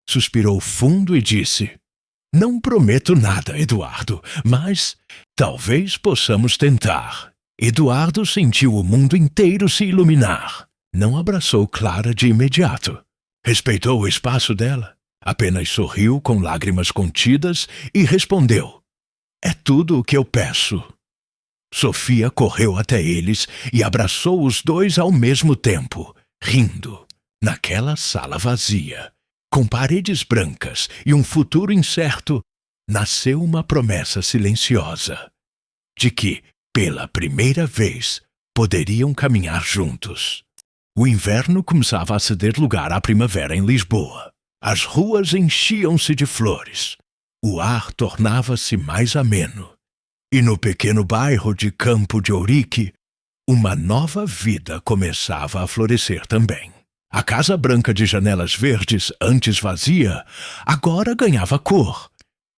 Suspirou fundo e disse: — Não prometo nada, Eduardo, mas talvez possamos tentar. Eduardo sentiu o mundo inteiro se iluminar. Não abraçou Clara de imediato. Respeitou o espaço dela. Apenas sorriu com lágrimas contidas e respondeu: "É tudo o que eu peço." Sofia correu até eles e abraçou os dois ao mesmo tempo, rindo. Naquela sala vazia, com paredes brancas e um futuro incerto, nasceu uma promessa silenciosa de que, pela primeira vez, poderiam caminhar juntos. O inverno começava a ceder lugar à primavera em Lisboa. As ruas enchiam-se de flores. O ar tornava-se mais ameno. E no pequeno bairro de Campo de Ourique, uma nova vida começava a florescer também. A casa branca de janelas verdes, antes vazia, agora ganhava cor.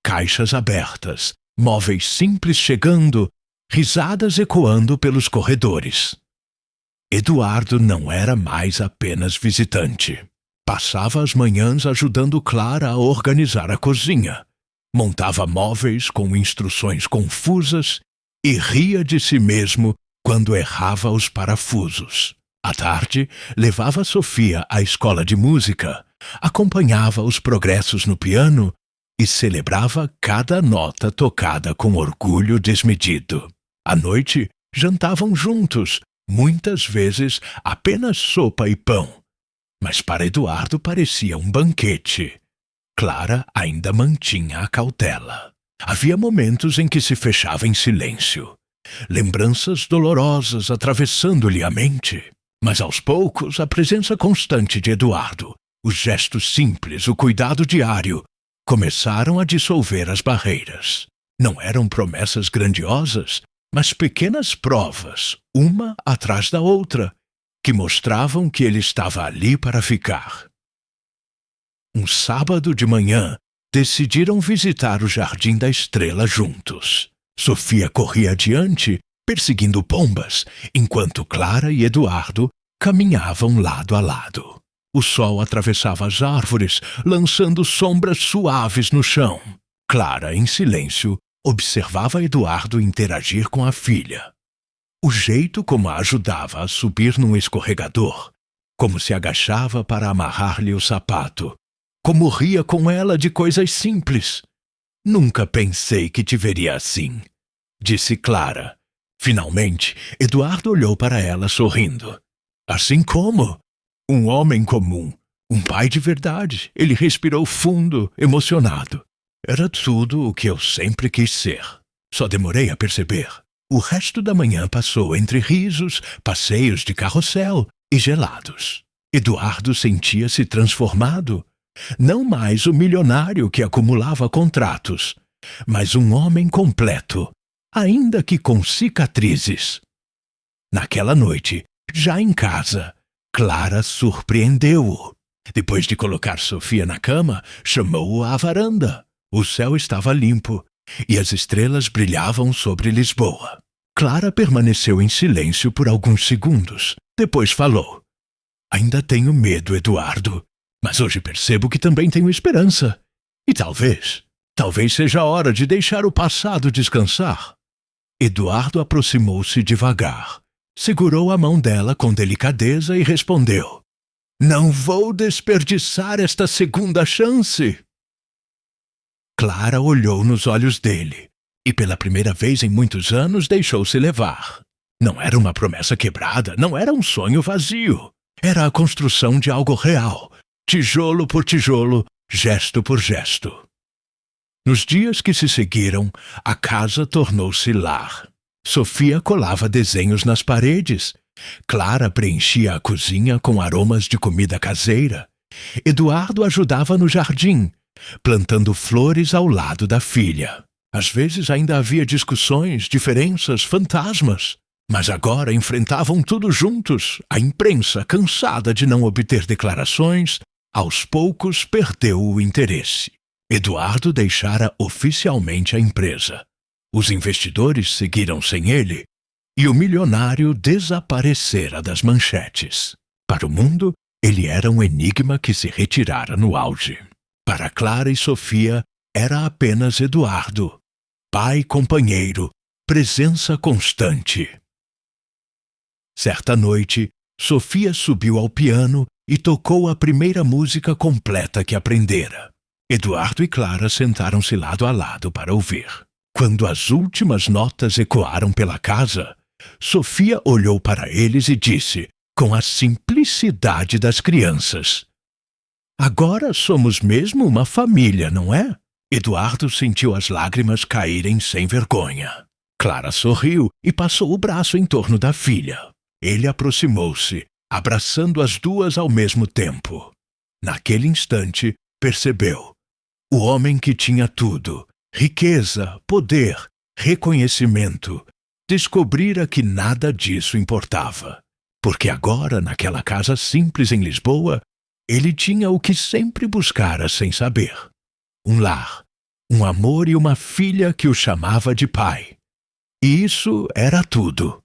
Caixas abertas, móveis simples chegando, risadas ecoando pelos corredores. Eduardo não era mais apenas visitante. Passava as manhãs ajudando Clara a organizar a cozinha. Montava móveis com instruções confusas e ria de si mesmo quando errava os parafusos. À tarde, levava Sofia à escola de música, acompanhava os progressos no piano e celebrava cada nota tocada com orgulho desmedido. À noite, jantavam juntos, muitas vezes apenas sopa e pão. Mas para Eduardo parecia um banquete. Clara ainda mantinha a cautela. Havia momentos em que se fechava em silêncio, lembranças dolorosas atravessando-lhe a mente. Mas aos poucos, a presença constante de Eduardo, os gestos simples, o cuidado diário, começaram a dissolver as barreiras. Não eram promessas grandiosas, mas pequenas provas, uma atrás da outra, que mostravam que ele estava ali para ficar. Um sábado de manhã, decidiram visitar o Jardim da Estrela juntos. Sofia corria adiante, perseguindo pombas, enquanto Clara e Eduardo caminhavam lado a lado. O sol atravessava as árvores, lançando sombras suaves no chão. Clara, em silêncio, observava Eduardo interagir com a filha. O jeito como a ajudava a subir num escorregador, como se agachava para amarrar-lhe o sapato, como ria com ela de coisas simples. "Nunca pensei que te veria assim", disse Clara. Finalmente, Eduardo olhou para ela sorrindo. "Assim como? Um homem comum, um pai de verdade." Ele respirou fundo, emocionado. "Era tudo o que eu sempre quis ser. Só demorei a perceber." O resto da manhã passou entre risos, passeios de carrossel e gelados. Eduardo sentia-se transformado. Não mais o milionário que acumulava contratos, mas um homem completo, ainda que com cicatrizes. Naquela noite, já em casa, Clara surpreendeu-o. Depois de colocar Sofia na cama, chamou-o à varanda. O céu estava limpo e as estrelas brilhavam sobre Lisboa. Clara permaneceu em silêncio por alguns segundos. Depois falou: "Ainda tenho medo, Eduardo, mas hoje percebo que também tenho esperança. E talvez seja a hora de deixar o passado descansar." Eduardo aproximou-se devagar, segurou a mão dela com delicadeza e respondeu: "Não vou desperdiçar esta segunda chance." Clara olhou nos olhos dele e, pela primeira vez em muitos anos, deixou-se levar. Não era uma promessa quebrada, não era um sonho vazio. Era a construção de algo real, tijolo por tijolo, gesto por gesto. Nos dias que se seguiram, a casa tornou-se lar. Sofia colava desenhos nas paredes. Clara preenchia a cozinha com aromas de comida caseira. Eduardo ajudava no jardim, plantando flores ao lado da filha. Às vezes ainda havia discussões, diferenças, fantasmas. Mas agora enfrentavam tudo juntos. A imprensa, cansada de não obter declarações, aos poucos perdeu o interesse. Eduardo deixara oficialmente a empresa. Os investidores seguiram sem ele e o milionário desaparecera das manchetes. Para o mundo, ele era um enigma que se retirara no auge. Para Clara e Sofia, era apenas Eduardo, pai companheiro, presença constante. Certa noite, Sofia subiu ao piano e tocou a primeira música completa que aprendera. Eduardo e Clara sentaram-se lado a lado para ouvir. Quando as últimas notas ecoaram pela casa, Sofia olhou para eles e disse, com a simplicidade das crianças: "Agora somos mesmo uma família, não é?" Eduardo sentiu as lágrimas caírem sem vergonha. Clara sorriu e passou o braço em torno da filha. Ele aproximou-se, abraçando as duas ao mesmo tempo. Naquele instante, percebeu. O homem que tinha tudo, riqueza, poder, reconhecimento, descobrira que nada disso importava. Porque agora, naquela casa simples em Lisboa, ele tinha o que sempre buscara sem saber. Um lar, um amor e uma filha que o chamava de pai. E isso era tudo.